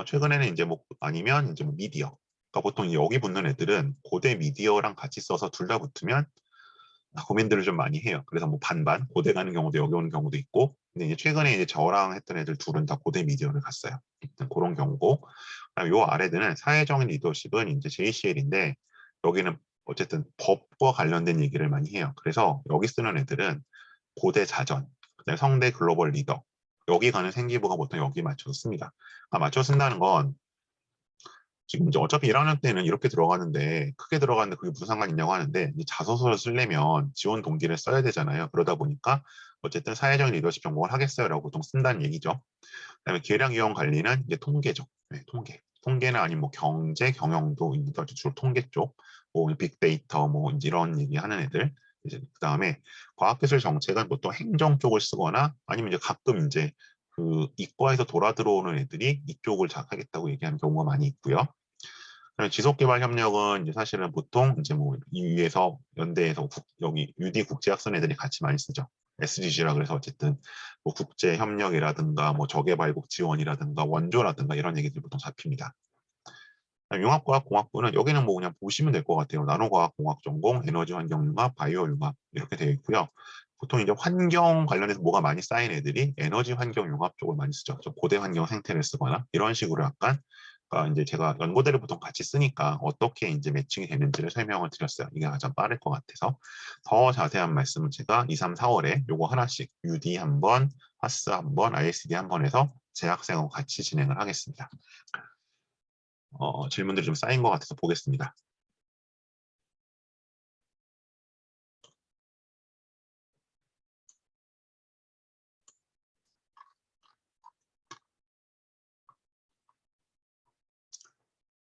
최근에는 이제 뭐 아니면 이제 뭐 미디어. 그러니까 보통 여기 붙는 애들은 고대 미디어랑 같이 써서 둘 다 붙으면 고민들을 좀 많이 해요. 그래서 뭐 반반 고대 가는 경우도 여기 오는 경우도 있고. 근데 이제 최근에 이제 저랑 했던 애들 둘은 다 고대 미디어를 갔어요. 그런 경우고. 그다음에 요 아래들은 사회적인 리더십은 이제 JCL인데 여기는 어쨌든 법과 관련된 얘기를 많이 해요. 그래서 여기 쓰는 애들은 고대 자전, 그다음에 성대 글로벌 리더, 여기 가는 생기부가 보통 여기 맞춰서 씁니다. 맞춰 쓴다는 건 지금 이제 어차피 1학년 때는 이렇게 들어가는데 크게 들어가는데 그게 무슨 상관 있냐고 하는데, 이제 자소서를 쓰려면 지원 동기를 써야 되잖아요. 그러다 보니까 어쨌든 사회적인 리더십 전공을 하겠어요라고 보통 쓴다는 얘기죠. 그다음에 계량 이용 관리는 이제 통계죠. 네, 통계. 통계는 아니면 뭐 경제, 경영도 주로 통계 쪽, 뭐 빅데이터 뭐 이제 이런 얘기 하는 애들. 이제 그다음에 과학기술 정책은 보통 행정 쪽을 쓰거나 아니면 이제 가끔 이제 그 이과에서 돌아 들어오는 애들이 이쪽을 하겠다고 얘기하는 경우가 많이 있고요. 그다음에 지속개발 협력은 이제 사실은 보통 이제 뭐 이 위에서 연대에서 여기 UD 국제학생 애들이 같이 많이 쓰죠. SDG라 그래서 어쨌든 뭐 국제 협력이라든가 뭐 저개발국 지원이라든가 원조라든가 이런 얘기들이 보통 잡힙니다. 융합과학공학부는 여기는 뭐 그냥 보시면 될 것 같아요. 나노과학공학 전공, 에너지환경융합, 바이오융합 이렇게 되어 있고요. 보통 이제 환경 관련해서 뭐가 많이 쌓인 애들이 에너지 환경 융합 쪽을 많이 쓰죠. 고대 환경 생태를 쓰거나 이런 식으로 약간, 그러니까 이제 제가 연고대를 보통 같이 쓰니까 어떻게 이제 매칭이 되는지를 설명을 드렸어요. 이게 가장 빠를 것 같아서 더 자세한 말씀은 제가 2, 3, 4월에 요거 하나씩 UD 한 번, 하스 한 번, ISD 한 번 해서 재학생하고 같이 진행을 하겠습니다. 질문들이 좀 쌓인 것 같아서 보겠습니다.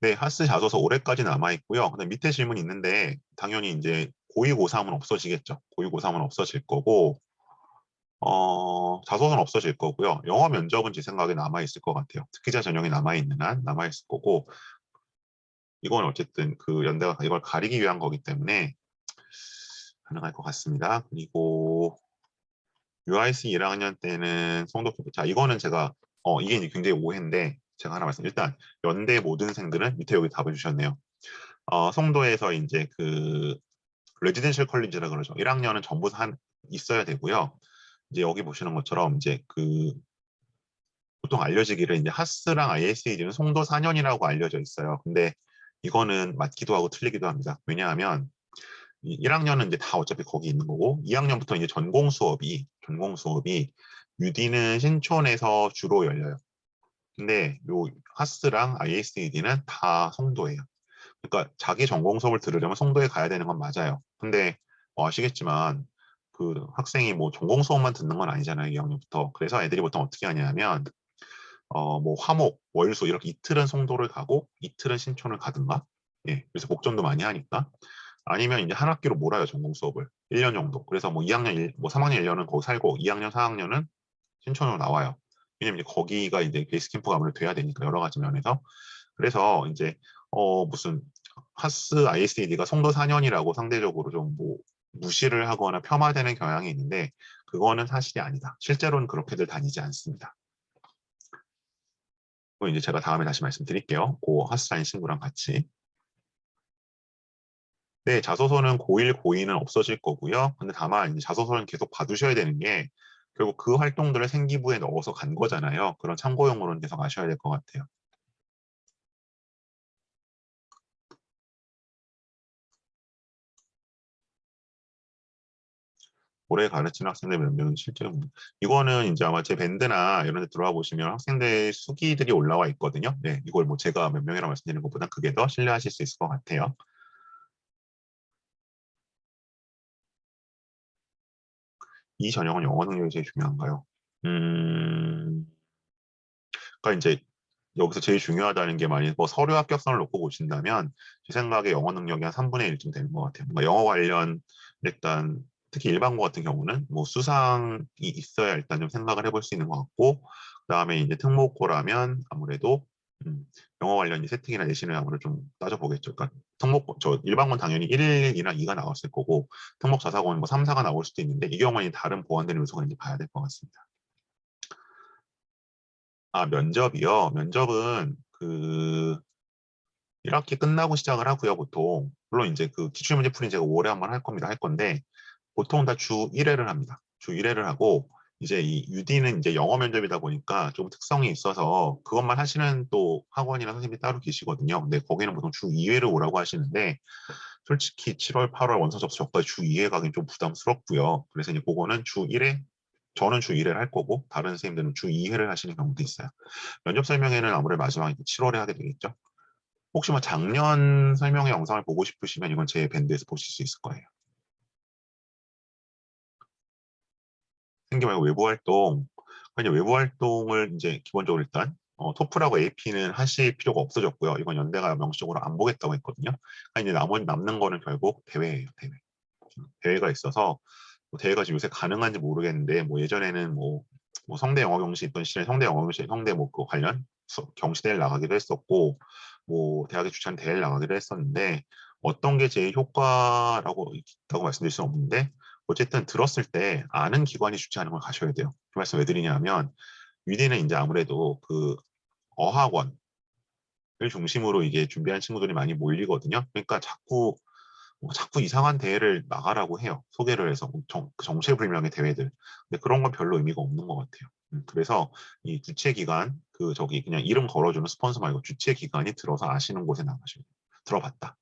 네, 하스 자소서 올해까지 남아 있고요. 근데 밑에 질문이 있는데 당연히 이제 고2, 고3은 없어지겠죠. 고2, 고3은 없어질 거고, 자소서는 없어질 거고요. 영어 면접은 제 생각에 남아 있을 것 같아요. 특기자 전형이 남아 있는 한 남아 있을 거고, 이건 어쨌든 그 연대가 이걸 가리기 위한 거기 때문에 가능할 것 같습니다. 그리고 UIC 1학년 때는 자, 이거는 제가 이게 이제 굉장히 오해인데 제가 하나 말씀. 일단 연대 모든생들은 밑에 여기 답을 주셨네요. 송도에서 이제 그 레지던셜 컬리지라 그러죠. 1학년은 전부 있어야 되고요. 이제 여기 보시는 것처럼 이제 그 보통 알려지기를 이제 하스랑 ISED는 송도 4년이라고 알려져 있어요. 근데 이거는 맞기도 하고 틀리기도 합니다. 왜냐하면 1학년은 이제 다 어차피 거기 있는 거고 2학년부터 이제 전공 수업이 UD는 신촌에서 주로 열려요. 근데 요 하스랑 ISED는 다 송도예요. 그러니까 자기 전공 수업을 들으려면 송도에 가야 되는 건 맞아요. 근데 아시겠지만 그 학생이 뭐 전공 수업만 듣는 건 아니잖아요. 2학년부터. 그래서 애들이 보통 어떻게 하냐면 뭐 화목, 월수 이렇게 이틀은 송도를 가고 이틀은 신촌을 가든가. 예, 그래서 복전도 많이 하니까. 아니면 이제 한 학기로 몰아요, 전공 수업을. 1년 정도. 그래서 뭐 3학년 1년은 거기 살고 2학년, 4학년은 신촌으로 나와요. 왜냐면 이제 거기가 이제 베이스 캠프가 아무래도 돼야 되니까 여러 가지 면에서. 그래서 이제 무슨 하스 ISD가 송도 4년이라고 상대적으로 좀 뭐 무시를 하거나 폄하되는 경향이 있는데 그거는 사실이 아니다. 실제로는 그렇게들 다니지 않습니다. 그 이제 제가 다음에 다시 말씀드릴게요. 그 하스 다닌 친구랑 같이. 네, 자소서는 고1, 고2는 없어질 거고요. 근데 다만 이제 자소서는 계속 봐두셔야 되는 게 결국 그 활동들을 생기부에 넣어서 간 거잖아요. 그런 참고용으로는 계속 아셔야 될 것 같아요. 올해 가르치는 학생들 몇 명은 실제로 이거는 이제 아마 제 밴드나 이런 데 들어와 보시면 학생들 수기들이 올라와 있거든요. 네, 이걸 뭐 제가 몇 명이라고 말씀드리는 것보다 그게 더 신뢰하실 수 있을 것 같아요. 이 전형은 영어 능력이 제일 중요한가요? 음, 그러니까 이제 여기서 제일 중요하다는 게 만약 뭐 서류 합격선을 놓고 보신다면 제 생각에 영어 능력이 한 3분의 1쯤 되는 것 같아요. 뭔가 영어 관련 일단 특히 일반고 같은 경우는 뭐 수상이 있어야 일단 좀 생각을 해볼 수 있는 것 같고 그다음에 이제 특목고라면 아무래도 영어 관련 세팅이나 내신을 아무래도 좀 따져보겠죠. 그러니까 특목고 저 일반고는 당연히 1이나 2가 나왔을 거고 특목 자사고는 뭐 3, 4가 나올 수도 있는데 이 경우는 다른 보완되는 요소가 있는지 봐야 될 것 같습니다. 아, 면접이요. 면접은 그 1학기 끝나고 시작을 하고요, 보통. 물론 이제 그 기출문제 풀이 제가 5월에 한번 할 겁니다. 할 건데, 보통 다 주 1회를 합니다. 주 1회를 하고, 이제 이 UD는 이제 영어 면접이다 보니까 좀 특성이 있어서 그것만 하시는 또 학원이나 선생님이 따로 계시거든요. 근데 거기는 보통 주 2회를 오라고 하시는데, 솔직히 7월, 8월 원서 접수 전까지 주 2회 가긴 좀 부담스럽고요. 그래서 이제 그거는 주 1회, 저는 주 1회를 할 거고, 다른 선생님들은 주 2회를 하시는 경우도 있어요. 면접 설명회는 아무래도 마지막에 7월에 하게 되겠죠. 혹시 뭐 작년 설명회 영상을 보고 싶으시면 이건 제 밴드에서 보실 수 있을 거예요. 생기 말고 외부 활동. 그냥 외부 활동을 이제 기본적으로 일단 토플하고 AP는 하실 필요가 없어졌고요. 이건 연대가 명시적으로 안 보겠다고 했거든요. 이제 나머지 남는 거는 결국 대회예요. 대회. 대회가 있어서 뭐 대회가 지금 요새 가능한지 모르겠는데 뭐 예전에는 뭐 성대 영어 경시 있던 시절에 성대 영어 경시 성대 뭐 그 관련 경시 대회를 나가기도 했었고 뭐 대학에 주최하는 대회를 나가기도 했었는데 어떤 게 제일 효과라고 있다고 말씀드릴 수는 없는데 어쨌든 들었을 때 아는 기관이 주최하는 걸 가셔야 돼요. 그 말씀 왜 드리냐면 위대는 이제 아무래도 그 어학원을 중심으로 이게 준비한 친구들이 많이 몰리거든요. 그러니까 자꾸 이상한 대회를 나가라고 해요. 소개를 해서 정체불명의 대회들. 근데 그런 건 별로 의미가 없는 것 같아요. 그래서 이 주최 기관 그 저기 그냥 이름 걸어주는 스폰서 말고 주최 기관이 들어서 아시는 곳에 나가시면 돼요. 들어봤다.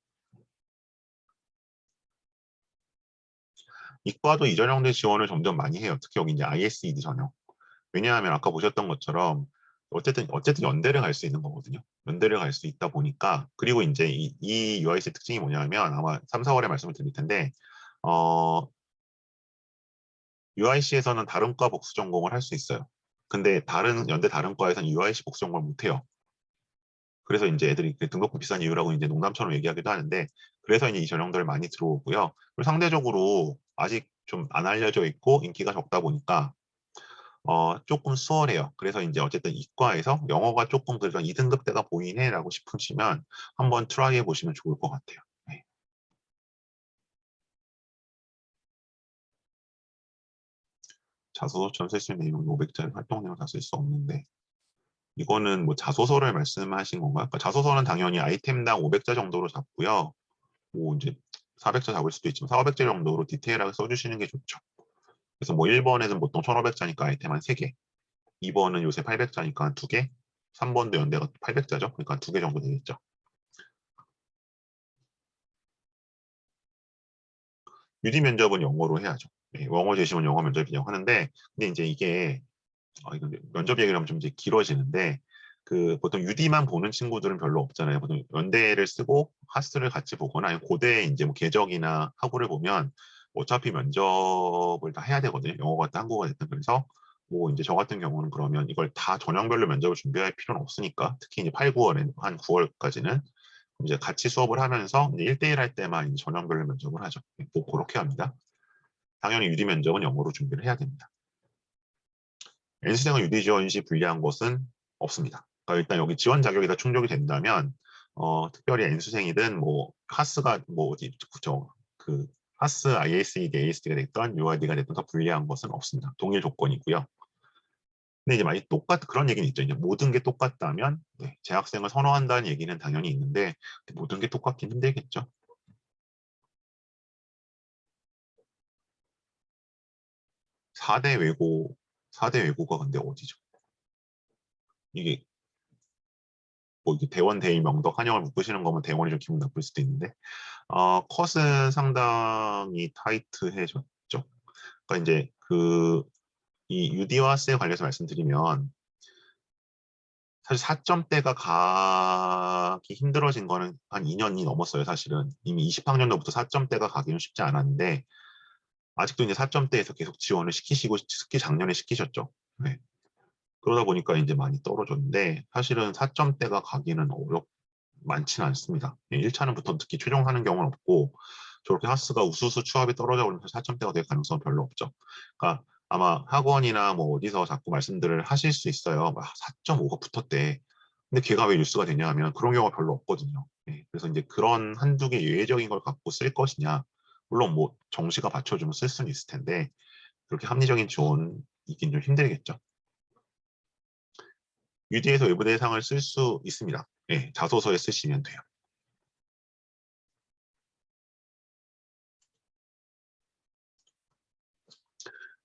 이과도 이전형대 지원을 점점 많이 해요. 특히 여기 이제 ISED 전형. 왜냐하면 아까 보셨던 것처럼 어쨌든 연대를 갈 수 있는 거거든요. 연대를 갈 수 있다 보니까 그리고 이제 이 UIC의 특징이 뭐냐면 아마 3, 4월에 말씀을 드릴 텐데 어, UIC에서는 다른 과 복수 전공을 할 수 있어요. 근데 연대 다른 과에서는 UIC 복수 전공을 못 해요. 그래서 이제 애들이 그 등록금 비싼 이유라고 이제 농담처럼 얘기하기도 하는데 그래서 이제 이 전형들을 많이 들어오고요. 그리고 상대적으로 아직 좀 안 알려져 있고 인기가 적다 보니까 조금 수월해요. 그래서 이제 어쨌든 이과에서 영어가 조금 그래도 2등급대가 보이네라고 싶으시면 한번 트라이 해보시면 좋을 것 같아요. 네. 자소서처럼 쓸 수 있는 내용 500자리 활동 내용 다 쓸 수 없는데 이거는 뭐 자소서를 말씀하신 건가요? 그러니까 자소서는 당연히 아이템당 500자 정도로 잡고요. 뭐 이제 400자 잡을 수도 있지만 4, 500자 정도로 디테일하게 써주시는 게 좋죠. 그래서 뭐 1번에는 보통 1500자니까 아이템 한 3개, 2번은 요새 800자니까 한 2개, 3번도 연대가 800자죠. 그러니까 2개 정도 되겠죠. 유디 면접은 영어로 해야죠. 네, 영어 제시면 영어 면접이냐고 하는데, 근데 이제 이게 이거 면접 얘기를 하면 좀 이제 길어지는데, 그 보통 UD만 보는 친구들은 별로 없잖아요. 보통 연대를 쓰고 하스를 같이 보거나 아니면 고대 이제 뭐 계적이나 학우를 보면 어차피 면접을 다 해야 되거든요. 영어가 됐든 한국어가 됐든 그래서 뭐 이제 저 같은 경우는 그러면 이걸 다 전형별로 면접을 준비할 필요는 없으니까 특히 이제 8, 9월에 한 9월까지는 이제 같이 수업을 하면서 이제 1대1 할 때만 이제 전형별로 면접을 하죠. 뭐 그렇게 합니다. 당연히 유디 면접은 영어로 준비를 해야 됩니다. N수생은 유디 지원 시 불리한 것은 없습니다. 그러니까 일단 여기 지원 자격이 다 충족이 된다면 특별히 N수생이든 뭐 하스가 뭐 어디 그죠 그 하스 ISED, ASD가 됐던 UID가 됐던 더 불리한 것은 없습니다. 동일 조건이고요. 근데 이제 만약 그런 얘기는 있죠. 이제 모든 게 똑같다면 네, 재학생을 선호한다는 얘기는 당연히 있는데 모든 게 똑같긴 힘들겠죠. 4대 외고 4대 외고가 근데 어디죠? 이게 뭐 이게 대원 대일 명덕 한영을 묶으시는 거면 대원이 좀 기분 나쁠 수도 있는데 컷은 상당히 타이트해졌죠. 그러니까 이제 이 UD와 하스에 관해서 말씀드리면 사실 4점대가 가기 힘들어진 거는 한 2년이 넘었어요. 사실은 이미 20학년도부터 4점대가 가기는 쉽지 않았는데 아직도 이제 4점대에서 계속 지원을 시키시고 특히 작년에 시키셨죠. 네. 그러다 보니까 이제 많이 떨어졌는데 사실은 4점대가 가기는 많지는 않습니다. 1차는 부터 특히 최종하는 경우는 없고 저렇게 하스가 우수수 추합이 떨어져 버리면 4점대가 될 가능성은 별로 없죠. 그러니까 아마 학원이나 뭐 어디서 자꾸 말씀들을 하실 수 있어요. 4.5가 붙었대. 근데 걔가 왜 뉴스가 되냐 하면 그런 경우가 별로 없거든요. 네, 그래서 이제 그런 한두 개 예외적인 걸 갖고 쓸 것이냐. 물론 뭐 정시가 받쳐주면 쓸 수는 있을 텐데 그렇게 합리적인 지원이긴 좀 힘들겠죠. UD에서 외부 대상을 쓸 수 있습니다. 네, 자소서에 쓰시면 돼요.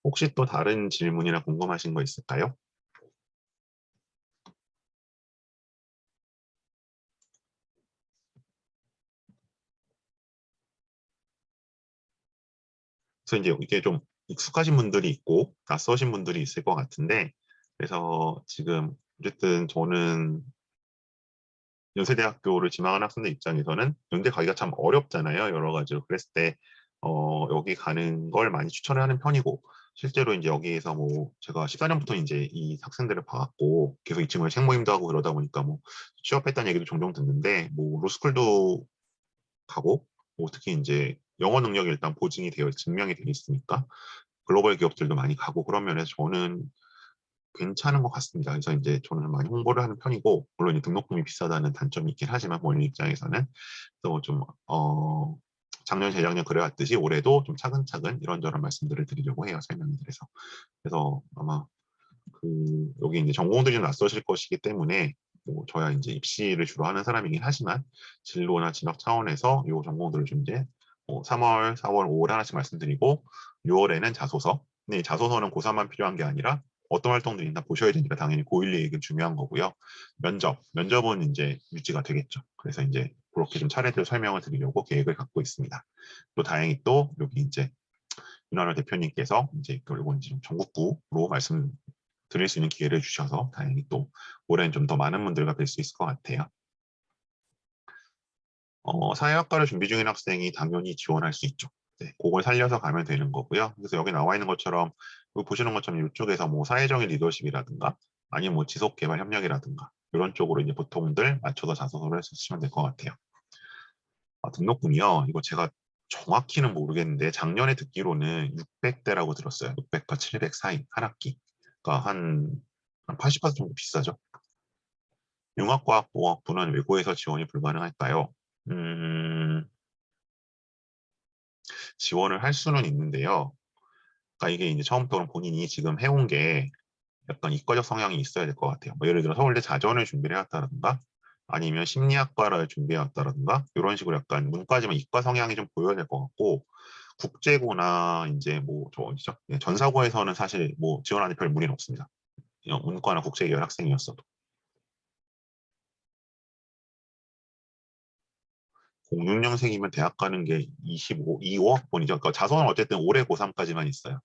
혹시 또 다른 질문이나 궁금하신 거 있을까요? 그래서 이제 이게 좀 익숙하신 분들이 있고 낯서신 분들이 있을 것 같은데 그래서 지금 어쨌든 저는 연세대학교를 지망하는 학생들 입장에서는 연대 가기가 참 어렵잖아요. 여러 가지로. 그랬을 때 여기 가는 걸 많이 추천을 하는 편이고 실제로 이제 여기에서 뭐 제가 14년부터 이제 이 학생들을 봐왔고 계속 이 친구를 책모임도 하고 그러다 보니까 뭐 취업했다는 얘기도 종종 듣는데 뭐 로스쿨도 가고 뭐 특히 이제 영어 능력이 일단 보증이 되어 증명이 되어 있으니까 글로벌 기업들도 많이 가고 그런 면에서 저는 괜찮은 것 같습니다. 그래서 이제 저는 많이 홍보를 하는 편이고 물론 이제 등록금이 비싸다는 단점이 있긴 하지만 본인 입장에서는 또 좀 작년 재작년 그래왔듯이 올해도 좀 차근차근 이런저런 말씀들을 드리려고 해요. 설명을 드려서. 그래서 아마 여기 이제 전공들이 좀 낯서실 것이기 때문에 뭐 저야 이제 입시를 주로 하는 사람이긴 하지만 진로나 진학 차원에서 이 전공들을 좀 이제 3월, 4월, 5월 하나씩 말씀드리고 6월에는 자소서. 근데 이 자소서는 고3만 필요한 게 아니라 어떤 활동들이 있나 보셔야 되니까 당연히 고1, 2 얘기는 중요한 거고요. 면접은 이제 유지가 되겠죠. 그래서 이제 그렇게 좀 차례대로 설명을 드리려고 계획을 갖고 있습니다. 또 다행히 또 여기 이제 윤활 대표님께서 이제 그리고 이제 전국구로 말씀 드릴 수 있는 기회를 주셔서 다행히 또 올해는 좀 더 많은 분들과 뵐 수 있을 것 같아요. 사회학과를 준비 중인 학생이 당연히 지원할 수 있죠. 네, 그걸 살려서 가면 되는 거고요. 그래서 여기 나와 있는 것처럼 여기 보시는 것처럼 이쪽에서 뭐 사회적인 리더십이라든가 아니면 뭐 지속개발 협력이라든가 이런 쪽으로 이제 보통들 맞춰서 자소서를 쓰시면 될 것 같아요. 등록금이요. 이거 제가 정확히는 모르겠는데 작년에 듣기로는 600대라고 들었어요. 600과 700 사이 한 학기. 그러니까 한 80% 정도 비싸죠. 융합과학공학부는 외고에서 지원이 불가능할까요? 음, 지원을 할 수는 있는데요. 그러니까 이게 이제 처음부터 본인이 지금 해온 게 약간 이과적 성향이 있어야 될 것 같아요. 뭐 예를 들어 서울대 자전을 준비를 해왔다든가 아니면 심리학과를 준비해왔다든가 이런 식으로 약간 문과지만 이과 성향이 좀 보여야 될 것 같고 국제고나 이제 뭐 저 어디죠? 네, 전사고에서는 사실 뭐 지원하는 별 무리는 없습니다. 문과나 국제 계열 학생이었어도. 06년생이면 대학 가는 게 25학번이죠. 그러니까 자소는 어쨌든 올해 고3까지만 있어요.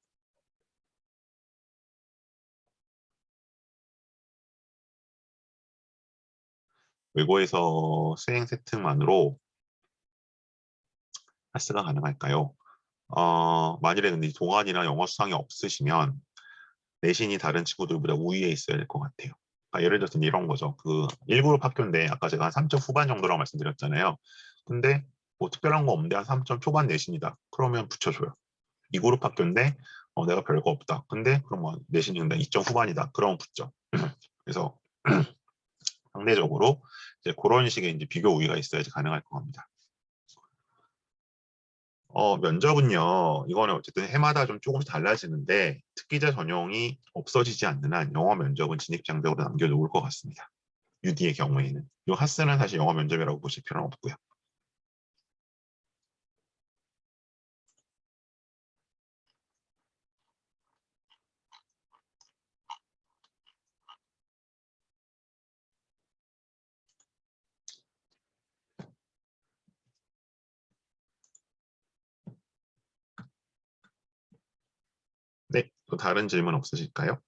외고에서 수행 세트만으로 파스가 가능할까요? 만일에 근데 동아리나 영어 수상이 없으시면 내신이 다른 친구들보다 우위에 있어야 될 것 같아요. 그러니까 예를 들어서 이런 거죠. 1그룹 학교인데 아까 제가 한 3점 후반 정도라고 말씀드렸잖아요. 근데 뭐 특별한 거 없는데 한 3점 초반 내신이다. 그러면 붙여줘요. 2그룹 학교인데 내가 별거 없다. 근데 그럼 뭐 내신이 근데 2점 후반이다. 그러면 붙죠. 그래서 상대적으로 이제 그런 식의 이제 비교 우위가 있어야지 가능할 겁니다. 면접은요, 이거는 어쨌든 해마다 좀 조금씩 달라지는데, 특기자 전형이 없어지지 않는 한 영어 면접은 진입장벽으로 남겨놓을 것 같습니다. UD의 경우에는. 이 하스는 사실 영어 면접이라고 보실 필요는 없고요. 네, 또 다른 질문 없으실까요?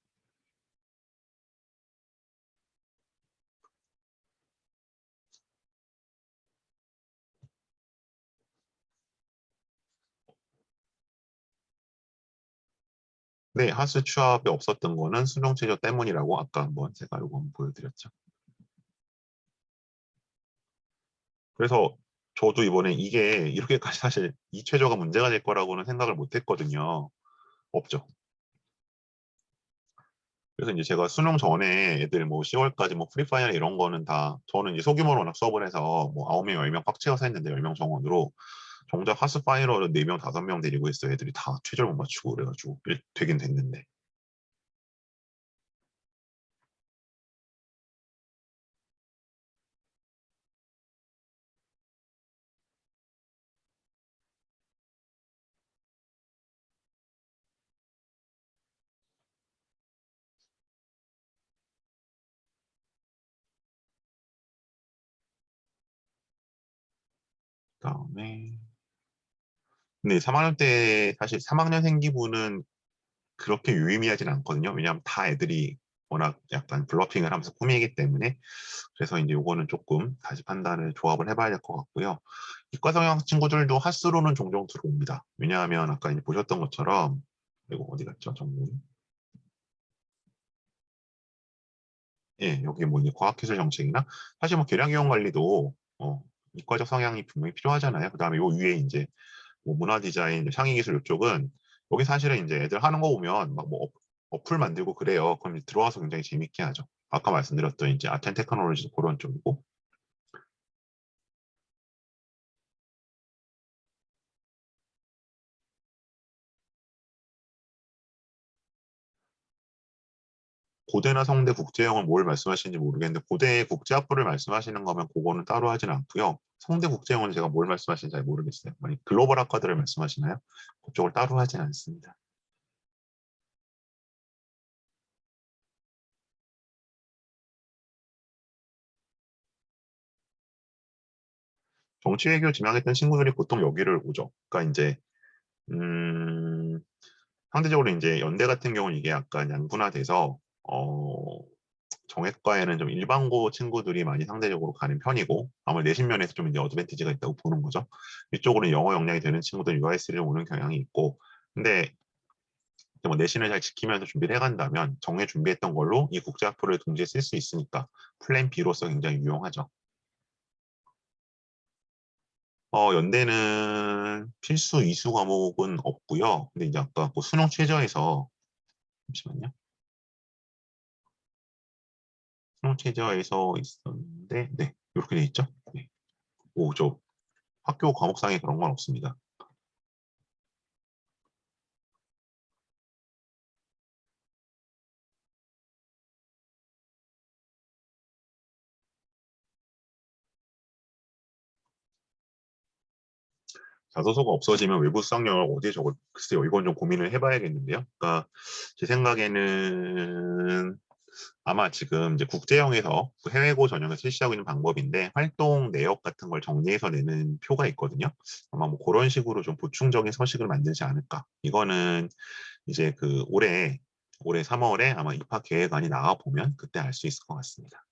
네, 하수 취합이 없었던 거는 수능 최저 때문이라고 아까 한번 제가 이거 한번 보여드렸죠. 그래서 저도 이번에 이게 이렇게까지 사실 이 최저가 문제가 될 거라고는 생각을 못 했거든요. 없죠. 그래서 이제 제가 수능 전에 애들 뭐 10월까지 뭐 프리파이널 이런 거는 다 저는 이제 소규모로 워낙 수업을 해서 뭐 9명, 10명 꽉 채워서 했는데 10명 정원으로 정작 하스 파이널은 4명, 5명 데리고 있어요. 애들이 다 최저를 못 맞추고 그래가지고 되긴 됐는데. 그다음에 근데 3학년 때 사실 3학년 생기부는 그렇게 유의미하진 않거든요. 왜냐하면 다 애들이 워낙 약간 블러핑을 하면서 꾸미기 때문에 그래서 이제 요거는 조금 다시 판단을 조합을 해봐야 될 것 같고요. 이과 성향 친구들도 핫스로는 종종 들어옵니다. 왜냐하면 아까 이제 보셨던 것처럼 이거 어디 갔죠? 정문. 예, 여기 뭐 이제 과학기술 정책이나 사실 뭐 계량기용 관리도 이과적 성향이 분명히 필요하잖아요. 그다음에 요 위에 이제 뭐 문화 디자인, 창의 기술 이쪽은 여기 사실은 이제 애들 하는 거 보면 막 뭐 어플 만들고 그래요. 그럼 이제 들어와서 굉장히 재밌게 하죠. 아까 말씀드렸던 이제 아트앤 테크놀로지 그런 쪽이고 고대나 성대 국제형은 뭘 말씀하시는지 모르겠는데 고대 국제학부를 말씀하시는 거면 그거는 따로 하진 않고요. 성대 국제형은 제가 뭘 말씀하시는지 잘 모르겠어요. 만약 글로벌 학과들을 말씀하시나요? 그쪽을 따로 하진 않습니다. 정치외교 지망했던 친구들이 보통 여기를 오죠. 그러니까 이제 음, 상대적으로 이제 연대 같은 경우는 이게 약간 양분화돼서 정외과에는 좀 일반고 친구들이 많이 상대적으로 가는 편이고 아무래도 내신 면에서 좀 이제 어드밴티지가 있다고 보는 거죠. 이쪽으로는 영어 역량이 되는 친구들 UIS를 오는 경향이 있고 근데 뭐 내신을 잘 지키면서 준비를 해간다면 정해 준비했던 걸로 이 국제학부를 동시에 쓸 수 있으니까 플랜 B로서 굉장히 유용하죠. 연대는 필수 이수 과목은 없고요. 근데 이제 아까 그 수능 최저에서 잠시만요. 수능 최저에서 있었는데 네 이렇게 돼 있죠. 네. 저 학교 과목상에 그런 건 없습니다. 자소서가 없어지면 외부 수학력을 어디에 적을 글쎄요. 이건 좀 고민을 해봐야겠는데요. 그러니까 제 생각에는 아마 지금 이제 국제형에서 해외고 전형을 실시하고 있는 방법인데 활동 내역 같은 걸 정리해서 내는 표가 있거든요. 아마 뭐 그런 식으로 좀 보충적인 서식을 만들지 않을까. 이거는 이제 그 올해 3월에 아마 입학 계획안이 나와 보면 그때 알 수 있을 것 같습니다.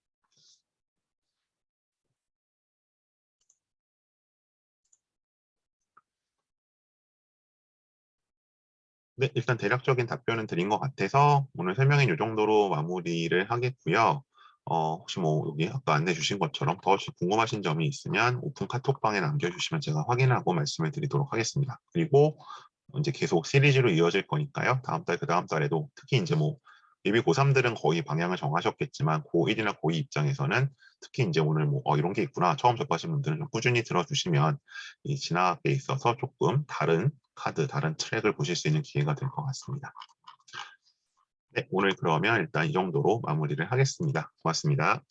네, 일단 대략적인 답변은 드린 것 같아서 오늘 설명은 이 정도로 마무리를 하겠고요. 혹시 뭐 여기 아까 안내 주신 것처럼 더 궁금하신 점이 있으면 오픈 카톡방에 남겨주시면 제가 확인하고 말씀을 드리도록 하겠습니다. 그리고 이제 계속 시리즈로 이어질 거니까요. 다음 달, 그 다음 달에도 특히 이제 뭐 예비 고3들은 거의 방향을 정하셨겠지만 고1이나 고2 입장에서는 특히 이제 오늘 뭐 이런 게 있구나 처음 접하신 분들은 좀 꾸준히 들어주시면 이 진학에 있어서 조금 다른 카드, 다른 트랙을 보실 수 있는 기회가 될 것 같습니다. 네, 오늘 그러면 일단 이 정도로 마무리를 하겠습니다. 고맙습니다.